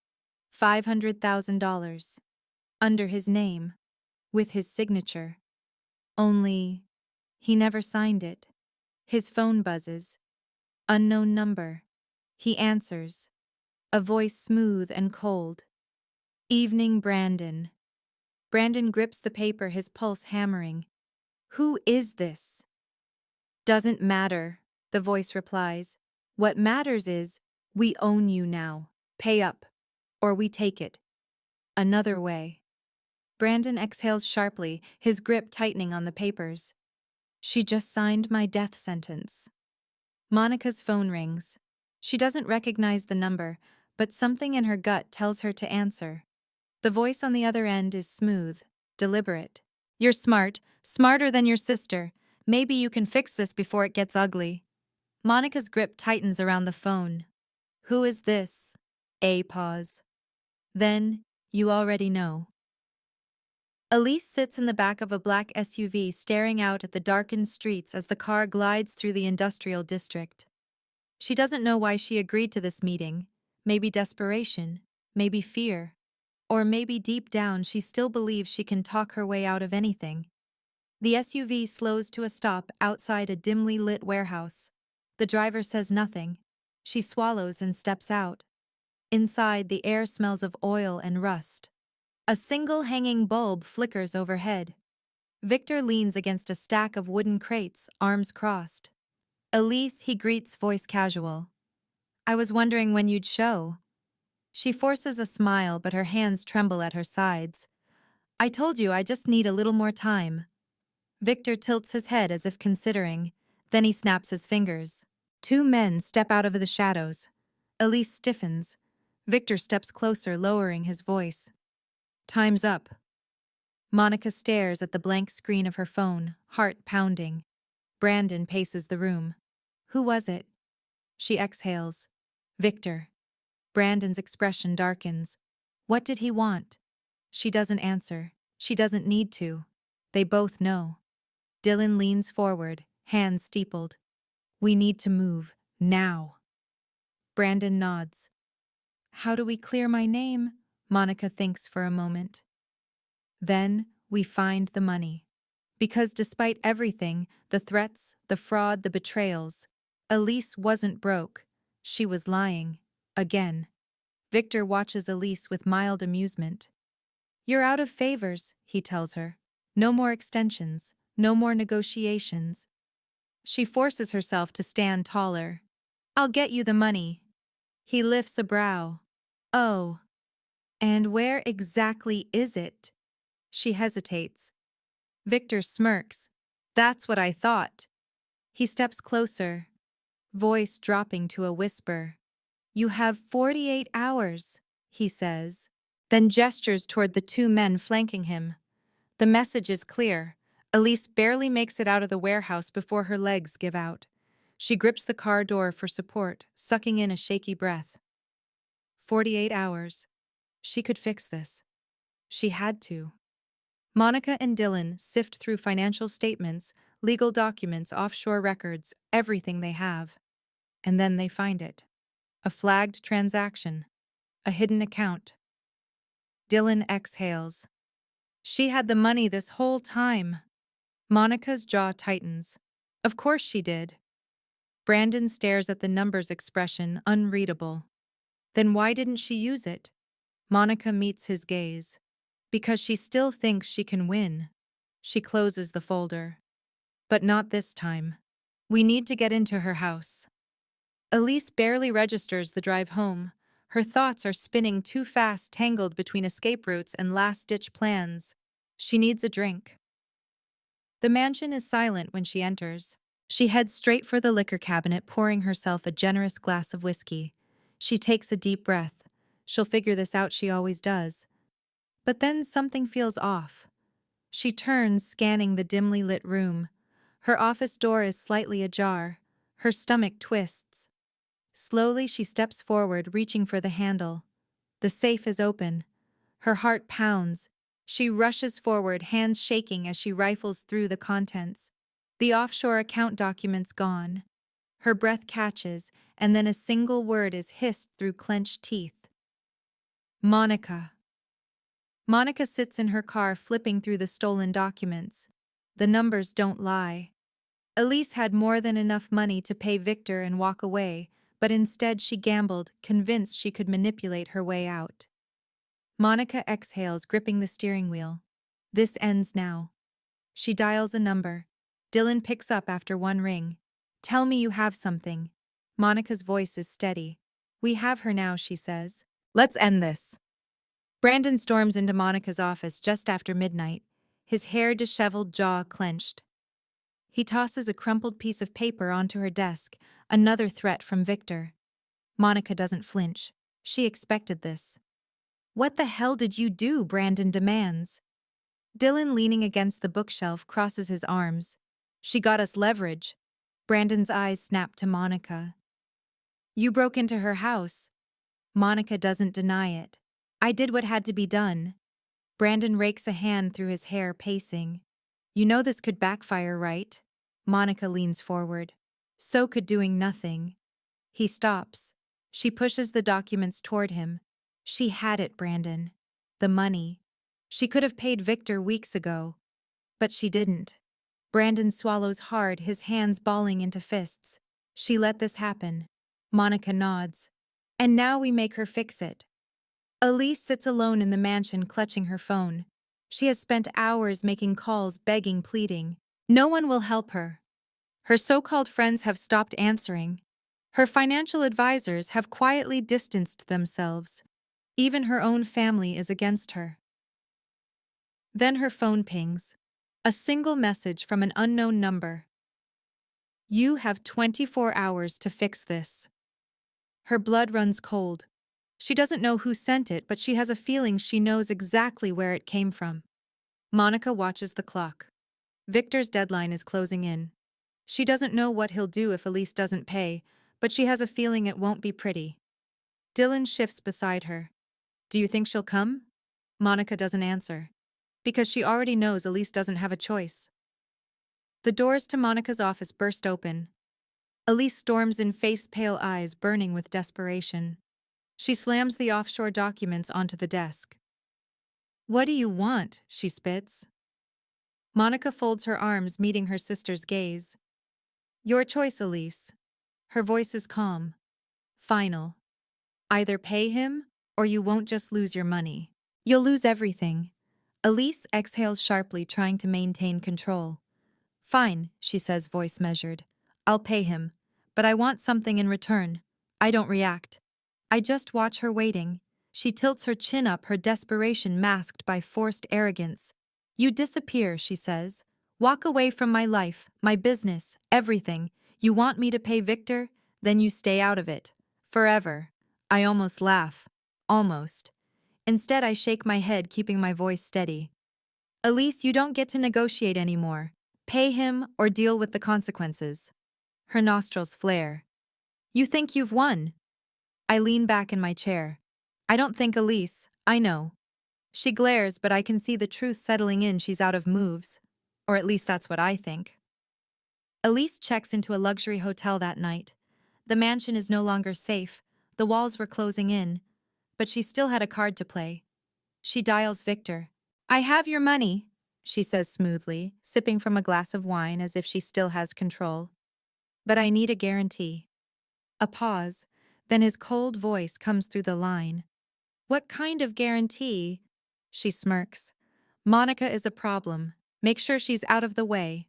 $500,000. Under his name. With his signature. Only, he never signed it. His phone buzzes. Unknown number. He answers. A voice smooth and cold. Evening, Brandon. Brandon grips the paper, his pulse hammering. Who is this? Doesn't matter, the voice replies. What matters is, we own you now. Pay up. Or we take it. Another way. Brandon exhales sharply, his grip tightening on the papers. She just signed my death sentence. Monica's phone rings. She doesn't recognize the number, but something in her gut tells her to answer. The voice on the other end is smooth, deliberate. You're smart, smarter than your sister. Maybe you can fix this before it gets ugly. Monica's grip tightens around the phone. Who is this? A pause. Then, you already know. Elise sits in the back of a black SUV staring out at the darkened streets as the car glides through the industrial district. She doesn't know why she agreed to this meeting. Maybe desperation, maybe fear, or maybe deep down she still believes she can talk her way out of anything. The SUV slows to a stop outside a dimly lit warehouse. The driver says nothing. She swallows and steps out. Inside, the air smells of oil and rust. A single hanging bulb flickers overhead. Victor leans against a stack of wooden crates, arms crossed. Elise, he greets, voice casual. I was wondering when you'd show. She forces a smile, but her hands tremble at her sides. I told you I just need a little more time. Victor tilts his head as if considering. Then he snaps his fingers. Two men step out of the shadows. Elise stiffens. Victor steps closer, lowering his voice. Time's up. Monica stares at the blank screen of her phone, heart pounding. Brandon paces the room. Who was it? She exhales. Victor. Brandon's expression darkens. What did he want? She doesn't answer. She doesn't need to. They both know. Dylan leans forward, hands steepled. We need to move, now. Brandon nods. How do we clear my name? Monica thinks for a moment. Then, we find the money. Because despite everything, the threats, the fraud, the betrayals, Elise wasn't broke. She was lying. Again. Victor watches Elise with mild amusement. You're out of favors, he tells her. No more extensions, no more negotiations. She forces herself to stand taller. I'll get you the money. He lifts a brow. Oh. And where exactly is it? She hesitates. Victor smirks. That's what I thought. He steps closer, voice dropping to a whisper. You have 48 hours, he says, then gestures toward the two men flanking him. The message is clear. Elise barely makes it out of the warehouse before her legs give out. She grips the car door for support, sucking in a shaky breath. 48 hours. She could fix this. She had to. Monica and Dylan sift through financial statements, legal documents, offshore records, everything they have. And then they find it. A flagged transaction. A hidden account. Dylan exhales. She had the money this whole time. Monica's jaw tightens. Of course she did. Brandon stares at the numbers, expression unreadable. Then why didn't she use it? Monica meets his gaze. Because she still thinks she can win. She closes the folder. But not this time. We need to get into her house. Elise barely registers the drive home. Her thoughts are spinning too fast, tangled between escape routes and last-ditch plans. She needs a drink. The mansion is silent when she enters. She heads straight for the liquor cabinet, pouring herself a generous glass of whiskey. She takes a deep breath. She'll figure this out, she always does. But then something feels off. She turns, scanning the dimly lit room. Her office door is slightly ajar. Her stomach twists. Slowly, she steps forward, reaching for the handle. The safe is open. Her heart pounds. She rushes forward, hands shaking as she rifles through the contents. The offshore account documents gone. Her breath catches, and then a single word is hissed through clenched teeth. Monica. Monica sits in her car, flipping through the stolen documents. The numbers don't lie. Elise had more than enough money to pay Victor and walk away, but instead she gambled, convinced she could manipulate her way out. Monica exhales, gripping the steering wheel. This ends now. She dials a number. Dylan picks up after one ring. Tell me you have something. Monica's voice is steady. We have her now, she says. Let's end this. Brandon storms into Monica's office just after midnight, his hair disheveled, jaw clenched. He tosses a crumpled piece of paper onto her desk, another threat from Victor. Monica doesn't flinch. She expected this. What the hell did you do? Brandon demands. Dylan, leaning against the bookshelf, crosses his arms. She got us leverage. Brandon's eyes snap to Monica. You broke into her house. Monica doesn't deny it. I did what had to be done. Brandon rakes a hand through his hair, pacing. You know this could backfire, right? Monica leans forward. So could doing nothing. He stops. She pushes the documents toward him. She had it, Brandon. The money. She could have paid Victor weeks ago. But she didn't. Brandon swallows hard, his hands balling into fists. She let this happen. Monica nods. And now we make her fix it. Elise sits alone in the mansion, clutching her phone. She has spent hours making calls, begging, pleading. No one will help her. Her so-called friends have stopped answering. Her financial advisors have quietly distanced themselves. Even her own family is against her. Then her phone pings. A single message from an unknown number. You have 24 hours to fix this. Her blood runs cold. She doesn't know who sent it, but she has a feeling she knows exactly where it came from. Monica watches the clock. Victor's deadline is closing in. She doesn't know what he'll do if Elise doesn't pay, but she has a feeling it won't be pretty. Dylan shifts beside her. Do you think she'll come? Monica doesn't answer. Because she already knows Elise doesn't have a choice. The doors to Monica's office burst open. Elise storms in, face-pale eyes burning with desperation. She slams the offshore documents onto the desk. What do you want? She spits. Monica folds her arms, meeting her sister's gaze. Your choice, Elise. Her voice is calm. Final. Either pay him, or you won't just lose your money. You'll lose everything. Elise exhales sharply, trying to maintain control. Fine, she says, voice measured. I'll pay him. But I want something in return. I don't react. I just watch her waiting. She tilts her chin up, her desperation masked by forced arrogance. You disappear, she says. Walk away from my life, my business, everything. You want me to pay Victor? Then you stay out of it. Forever. I almost laugh. Almost. Instead, I shake my head, keeping my voice steady. Elise, you don't get to negotiate anymore. Pay him or deal with the consequences. Her nostrils flare. You think you've won? I lean back in my chair. I don't think, Elise. I know. She glares, but I can see the truth settling in. She's out of moves. Or at least that's what I think. Elise checks into a luxury hotel that night. The mansion is no longer safe. The walls were closing in. But she still had a card to play. She dials Victor. I have your money, she says smoothly, sipping from a glass of wine as if she still has control. But I need a guarantee. A pause, then his cold voice comes through the line. What kind of guarantee? She smirks. Monica is a problem. Make sure she's out of the way.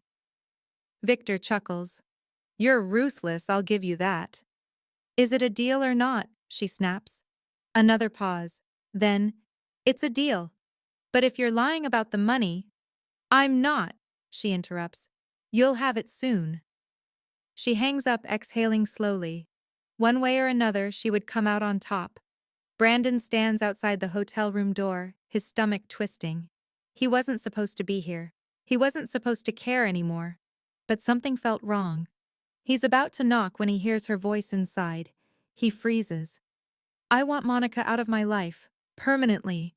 Victor chuckles. You're ruthless, I'll give you that. Is it a deal or not? She snaps. Another pause. Then, it's a deal. But if you're lying about the money, I'm not, she interrupts. You'll have it soon. She hangs up, exhaling slowly. One way or another, she would come out on top. Brandon stands outside the hotel room door, his stomach twisting. He wasn't supposed to be here. He wasn't supposed to care anymore. But something felt wrong. He's about to knock when he hears her voice inside. He freezes. I want Monica out of my life, permanently.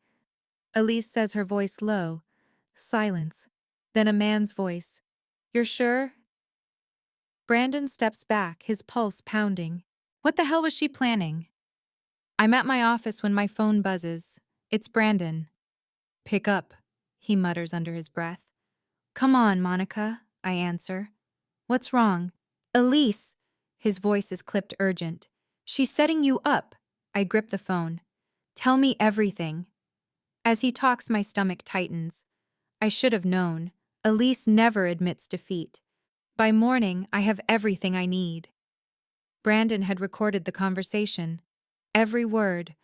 Elise says, her voice low. Silence. Then a man's voice. You're sure? Brandon steps back, his pulse pounding. What the hell was she planning? I'm at my office when my phone buzzes. It's Brandon. Pick up, he mutters under his breath. Come on, Monica, I answer. What's wrong? Elise. His voice is clipped urgent. She's setting you up. I grip the phone. Tell me everything. As he talks, my stomach tightens. I should have known. Elise never admits defeat. By morning, I have everything I need. Brandon had recorded the conversation. Every word.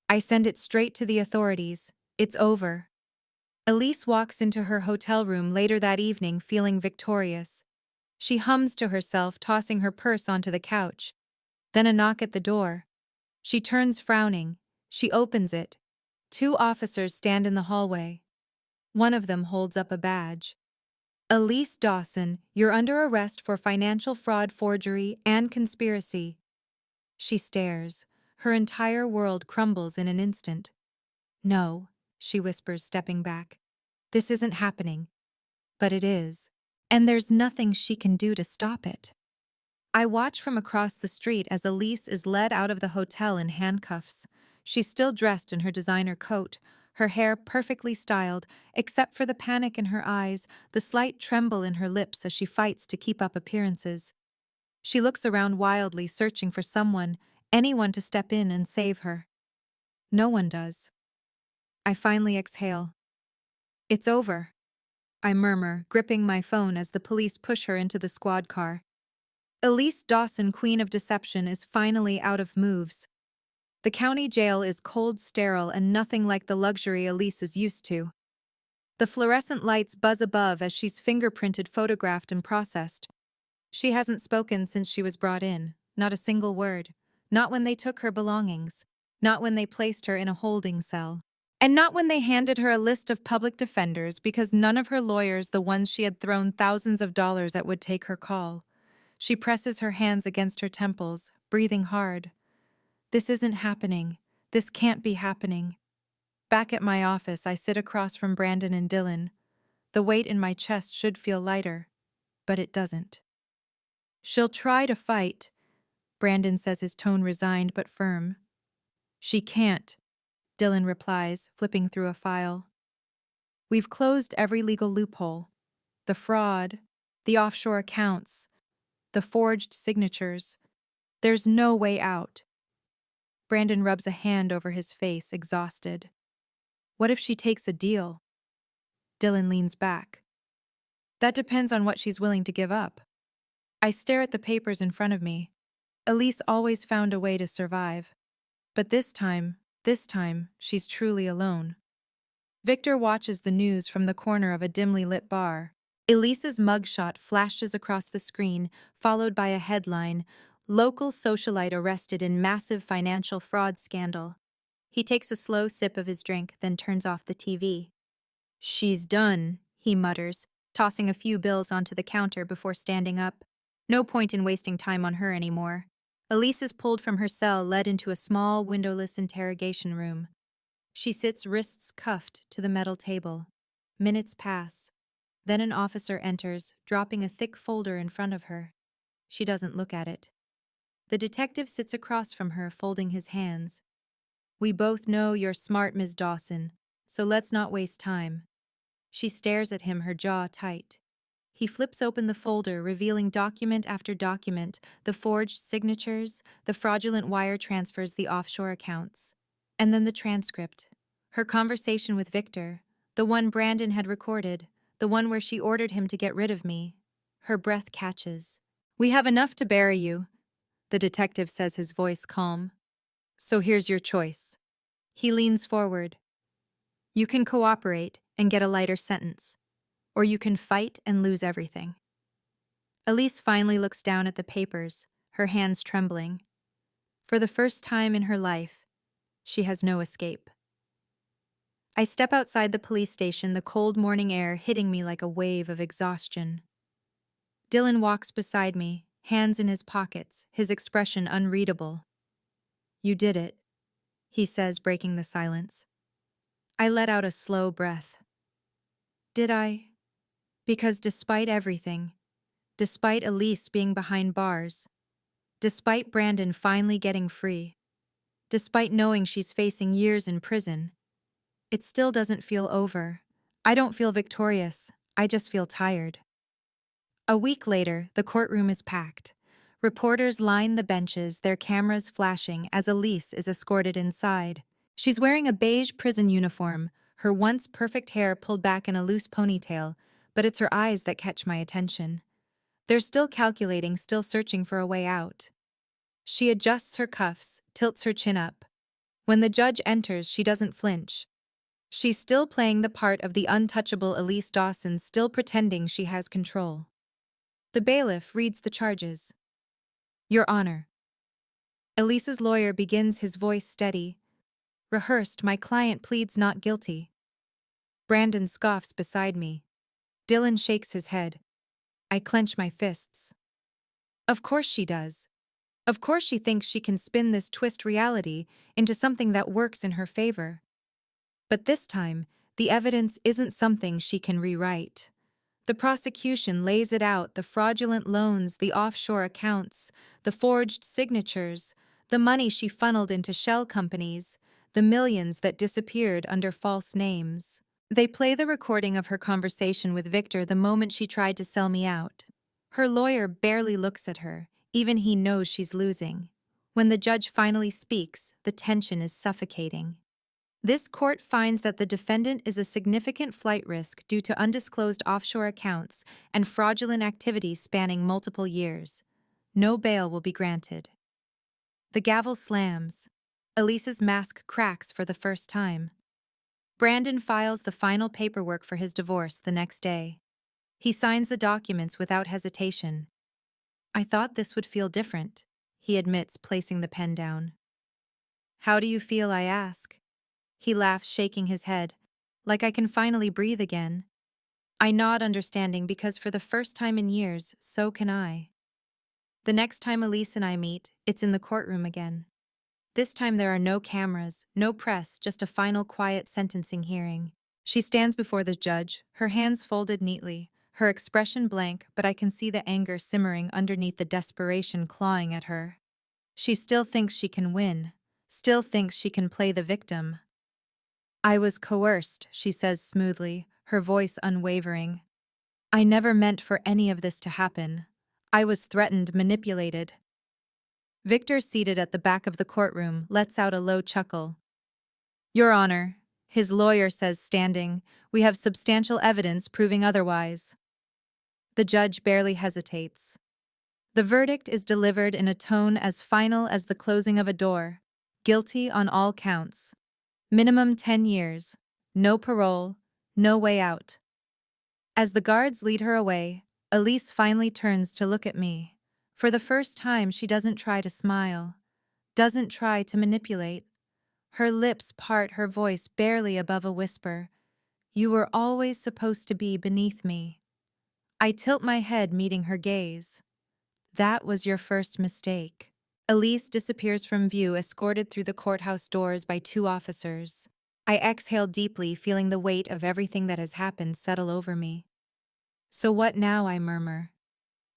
I send it straight to the authorities. It's over. Elise walks into her hotel room later that evening feeling victorious. She hums to herself, tossing her purse onto the couch. Then a knock at the door. She turns, frowning. She opens it. 2 officers stand in the hallway. One of them holds up a badge. Elise Dawson, you're under arrest for financial fraud, forgery, and conspiracy. She stares. Her entire world crumbles in an instant. No, she whispers, stepping back. This isn't happening. But it is. And there's nothing she can do to stop it. I watch from across the street as Elise is led out of the hotel in handcuffs. She's still dressed in her designer coat, her hair perfectly styled, except for the panic in her eyes, the slight tremble in her lips as she fights to keep up appearances. She looks around wildly, searching for someone, anyone to step in and save her. No one does. I finally exhale. It's over, I murmur, gripping my phone as the police push her into the squad car. Elise Dawson, Queen of Deception, is finally out of moves. The county jail is cold, sterile, and nothing like the luxury Elise is used to. The fluorescent lights buzz above as she's fingerprinted, photographed, and processed. She hasn't spoken since she was brought in, not a single word. Not when they took her belongings. Not when they placed her in a holding cell. And not when they handed her a list of public defenders, because none of her lawyers, the ones she had thrown thousands of dollars at, would take her call. She presses her hands against her temples, breathing hard. This isn't happening. This can't be happening. Back at my office, I sit across from Brandon and Dylan. The weight in my chest should feel lighter, but it doesn't. She'll try to fight, Brandon says, his tone resigned but firm. She can't, Dylan replies, flipping through a file. We've closed every legal loophole. The fraud, the offshore accounts, the forged signatures. There's no way out. Brandon rubs a hand over his face, exhausted. What if she takes a deal? Dylan leans back. That depends on what she's willing to give up. I stare at the papers in front of me. Elise always found a way to survive. But this time, she's truly alone. Victor watches the news from the corner of a dimly lit bar. Elise's mugshot flashes across the screen, followed by a headline, Local Socialite Arrested in Massive Financial Fraud Scandal. He takes a slow sip of his drink, then turns off the TV. She's done, he mutters, tossing a few bills onto the counter before standing up. No point in wasting time on her anymore. Elise is pulled from her cell, led into a small, windowless interrogation room. She sits, wrists cuffed, to the metal table. Minutes pass. Then an officer enters, dropping a thick folder in front of her. She doesn't look at it. The detective sits across from her, folding his hands. We both know you're smart, Ms. Dawson, so let's not waste time. She stares at him, her jaw tight. He flips open the folder, revealing document after document, the forged signatures, the fraudulent wire transfers, the offshore accounts. And then the transcript. Her conversation with Victor, the one Brandon had recorded, the one where she ordered him to get rid of me. Her breath catches. We have enough to bury you, the detective says, his voice calm. So here's your choice. He leans forward. You can cooperate and get a lighter sentence, or you can fight and lose everything. Elise finally looks down at the papers, her hands trembling. For the first time in her life, she has no escape. I step outside the police station, the cold morning air hitting me like a wave of exhaustion. Dylan walks beside me, hands in his pockets, his expression unreadable. You did it, he says, breaking the silence. I let out a slow breath. Did I? Because despite everything, despite Elise being behind bars, despite Brandon finally getting free, despite knowing she's facing years in prison, it still doesn't feel over. I don't feel victorious, I just feel tired. A week later, the courtroom is packed. Reporters line the benches, their cameras flashing as Elise is escorted inside. She's wearing a beige prison uniform, her once perfect hair pulled back in a loose ponytail, but it's her eyes that catch my attention. They're still calculating, still searching for a way out. She adjusts her cuffs, tilts her chin up. When the judge enters, she doesn't flinch. She's still playing the part of the untouchable Elise Dawson, still pretending she has control. The bailiff reads the charges. Your Honor. Elise's lawyer begins, his voice steady. Rehearsed, my client pleads not guilty. Brandon scoffs beside me. Dylan shakes his head. I clench my fists. Of course she does. Of course she thinks she can spin this twist reality into something that works in her favor. But this time, the evidence isn't something she can rewrite. The prosecution lays it out, the fraudulent loans, the offshore accounts, the forged signatures, the money she funneled into shell companies, the millions that disappeared under false names. They play the recording of her conversation with Victor the moment she tried to sell me out. Her lawyer barely looks at her, even he knows she's losing. When the judge finally speaks, the tension is suffocating. This court finds that the defendant is a significant flight risk due to undisclosed offshore accounts and fraudulent activities spanning multiple years. No bail will be granted. The gavel slams. Elise's mask cracks for the first time. Brandon files the final paperwork for his divorce the next day. He signs the documents without hesitation. I thought this would feel different, he admits, placing the pen down. How do you feel, I ask? He laughs, shaking his head, like I can finally breathe again. I nod, understanding, because for the first time in years, so can I. The next time Elise and I meet, it's in the courtroom again. This time there are no cameras, no press, just a final quiet sentencing hearing. She stands before the judge, her hands folded neatly, her expression blank, but I can see the anger simmering underneath the desperation clawing at her. She still thinks she can win, still thinks she can play the victim. I was coerced, she says smoothly, her voice unwavering. I never meant for any of this to happen. I was threatened, manipulated. Victor, seated at the back of the courtroom, lets out a low chuckle. Your Honor, his lawyer says, standing, we have substantial evidence proving otherwise. The judge barely hesitates. The verdict is delivered in a tone as final as the closing of a door. Guilty on all counts. Minimum 10 years. No parole. No way out. As the guards lead her away, Elise finally turns to look at me. For the first time, she doesn't try to smile. Doesn't try to manipulate. Her lips part, her voice barely above a whisper. You were always supposed to be beneath me. I tilt my head, meeting her gaze. That was your first mistake. Elise disappears from view, escorted through the courthouse doors by 2 officers. I exhale deeply, feeling the weight of everything that has happened settle over me. So what now, I murmur.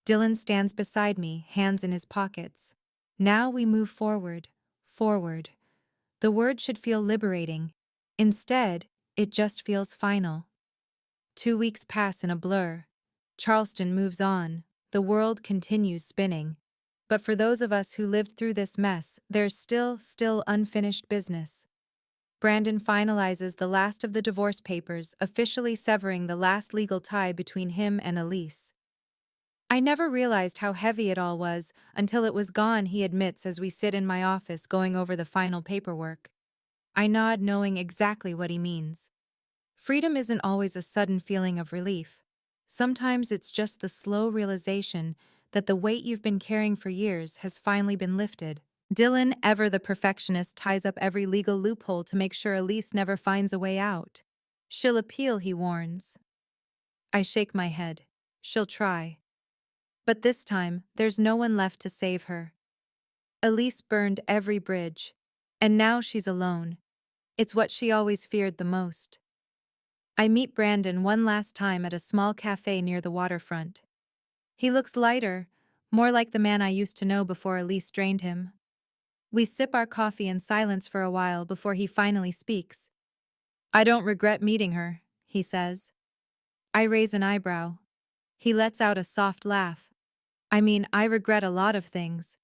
Dylan stands beside me, hands in his pockets. Now we move forward, forward. The word should feel liberating. Instead, it just feels final. 2 weeks pass in a blur. Charleston moves on. The world continues spinning. But for those of us who lived through this mess, there's still unfinished business. Brandon finalizes the last of the divorce papers, officially severing the last legal tie between him and Elise. I never realized how heavy it all was until it was gone, he admits as we sit in my office going over the final paperwork. I nod, knowing exactly what he means. Freedom isn't always a sudden feeling of relief. Sometimes it's just the slow realization that the weight you've been carrying for years has finally been lifted. Dylan, ever the perfectionist, ties up every legal loophole to make sure Elise never finds a way out. She'll appeal, he warns. I shake my head. She'll try. But this time, there's no one left to save her. Elise burned every bridge. And now she's alone. It's what she always feared the most. I meet Brandon one last time at a small cafe near the waterfront. He looks lighter, more like the man I used to know before Elise drained him. We sip our coffee in silence for a while before he finally speaks. I don't regret meeting her, he says. I raise an eyebrow. He lets out a soft laugh. I mean, I regret a lot of things.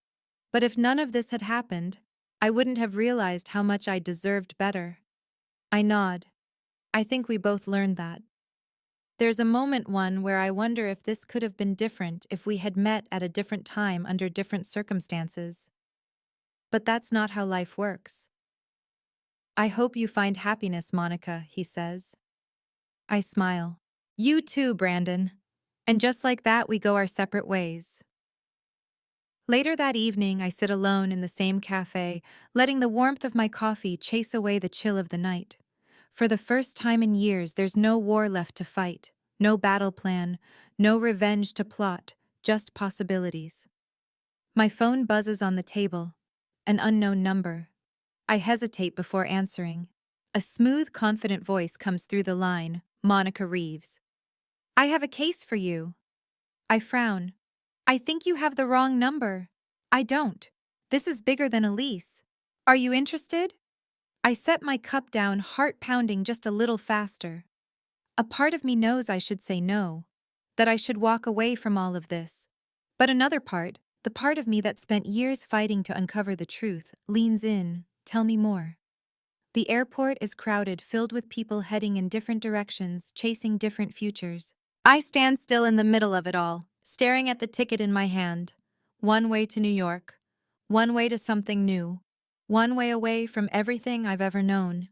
But if none of this had happened, I wouldn't have realized how much I deserved better. I nod. I think we both learned that. There's a moment where I wonder if this could have been different if we had met at a different time under different circumstances. But that's not how life works. I hope you find happiness, Monica, he says. I smile. You too, Brandon. And just like that, we go our separate ways. Later that evening, I sit alone in the same cafe, letting the warmth of my coffee chase away the chill of the night. For the first time in years, there's no war left to fight, no battle plan, no revenge to plot, just possibilities. My phone buzzes on the table. An unknown number. I hesitate before answering. A smooth, confident voice comes through the line, Monica Reeves. I have a case for you. I frown. I think you have the wrong number. I don't. This is bigger than Elise. Are you interested? I set my cup down, heart pounding just a little faster. A part of me knows I should say no, that I should walk away from all of this. But another part, the part of me that spent years fighting to uncover the truth, leans in. Tell me more. The airport is crowded, filled with people heading in different directions, chasing different futures. I stand still in the middle of it all, staring at the ticket in my hand. One way to New York. One way to something new. One way away from everything I've ever known.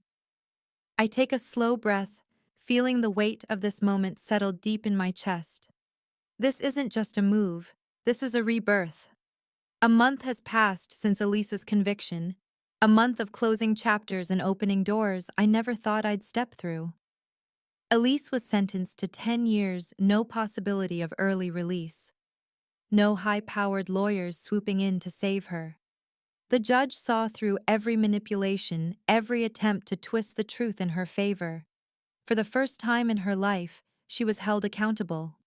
I take a slow breath, feeling the weight of this moment settle deep in my chest. This isn't just a move. This is a rebirth. A month has passed since Elisa's conviction. A month of closing chapters and opening doors I never thought I'd step through. Elise was sentenced to 10 years, no possibility of early release. No high-powered lawyers swooping in to save her. The judge saw through every manipulation, every attempt to twist the truth in her favor. For the first time in her life, she was held accountable.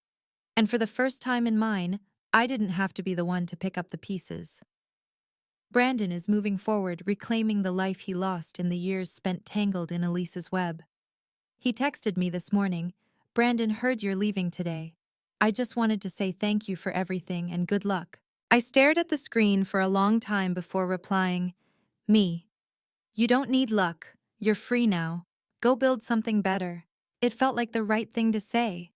And for the first time in mine, I didn't have to be the one to pick up the pieces. Brandon is moving forward, reclaiming the life he lost in the years spent tangled in Elisa's web. He texted me this morning, Brandon, heard you're leaving today. I just wanted to say thank you for everything and good luck. I stared at the screen for a long time before replying, Me. You don't need luck. You're free now. Go build something better. It felt like the right thing to say.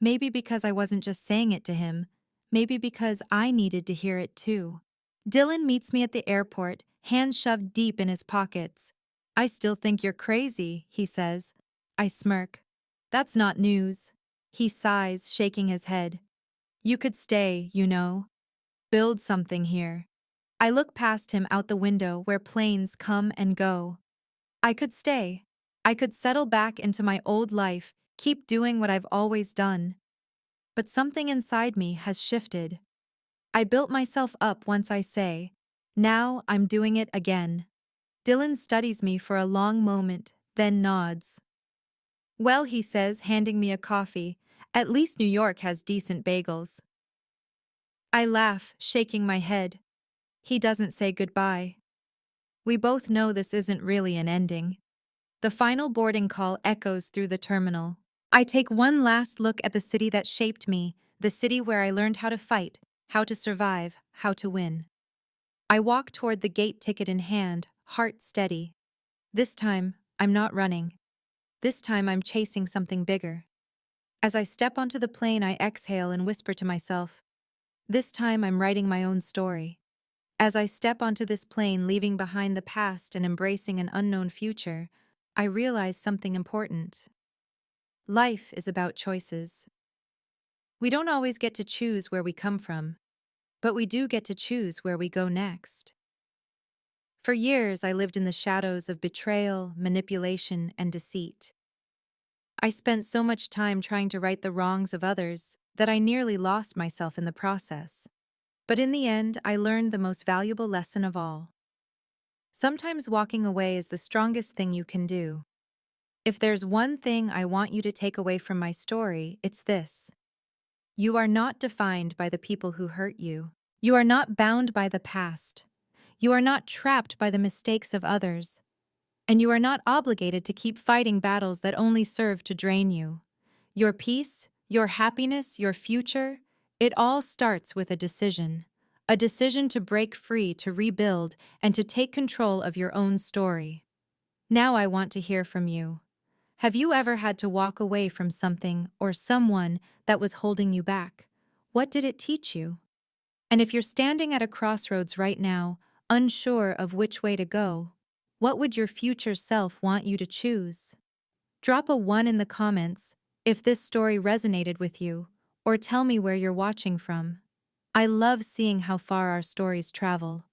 Maybe because I wasn't just saying it to him. Maybe because I needed to hear it too. Dylan meets me at the airport, hands shoved deep in his pockets. I still think you're crazy, he says. I smirk. That's not news. He sighs, shaking his head. You could stay, you know. Build something here. I look past him out the window where planes come and go. I could stay. I could settle back into my old life, keep doing what I've always done. But something inside me has shifted. I built myself up once, I say. Now I'm doing it again. Dylan studies me for a long moment, then nods. Well, he says, handing me a coffee, at least New York has decent bagels. I laugh, shaking my head. He doesn't say goodbye. We both know this isn't really an ending. The final boarding call echoes through the terminal. I take one last look at the city that shaped me, the city where I learned how to fight, how to survive, how to win. I walk toward the gate, ticket in hand, heart steady. This time, I'm not running. This time I'm chasing something bigger. As I step onto the plane, I exhale and whisper to myself, This time I'm writing my own story. As I step onto this plane, leaving behind the past and embracing an unknown future, I realize something important. Life is about choices. We don't always get to choose where we come from, but we do get to choose where we go next. For years, I lived in the shadows of betrayal, manipulation, and deceit. I spent so much time trying to right the wrongs of others that I nearly lost myself in the process. But in the end, I learned the most valuable lesson of all. Sometimes walking away is the strongest thing you can do. If there's one thing I want you to take away from my story, it's this. You are not defined by the people who hurt you. You are not bound by the past. You are not trapped by the mistakes of others. And you are not obligated to keep fighting battles that only serve to drain you. Your peace, your happiness, your future, it all starts with a decision. A decision to break free, to rebuild, and to take control of your own story. Now I want to hear from you. Have you ever had to walk away from something or someone that was holding you back? What did it teach you? And if you're standing at a crossroads right now, unsure of which way to go, what would your future self want you to choose? Drop a 1 in the comments if this story resonated with you, or tell me where you're watching from. I love seeing how far our stories travel.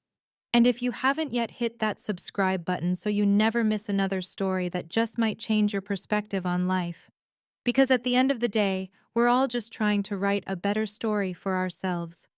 And if you haven't yet, hit that subscribe button so you never miss another story that just might change your perspective on life. Because at the end of the day, we're all just trying to write a better story for ourselves.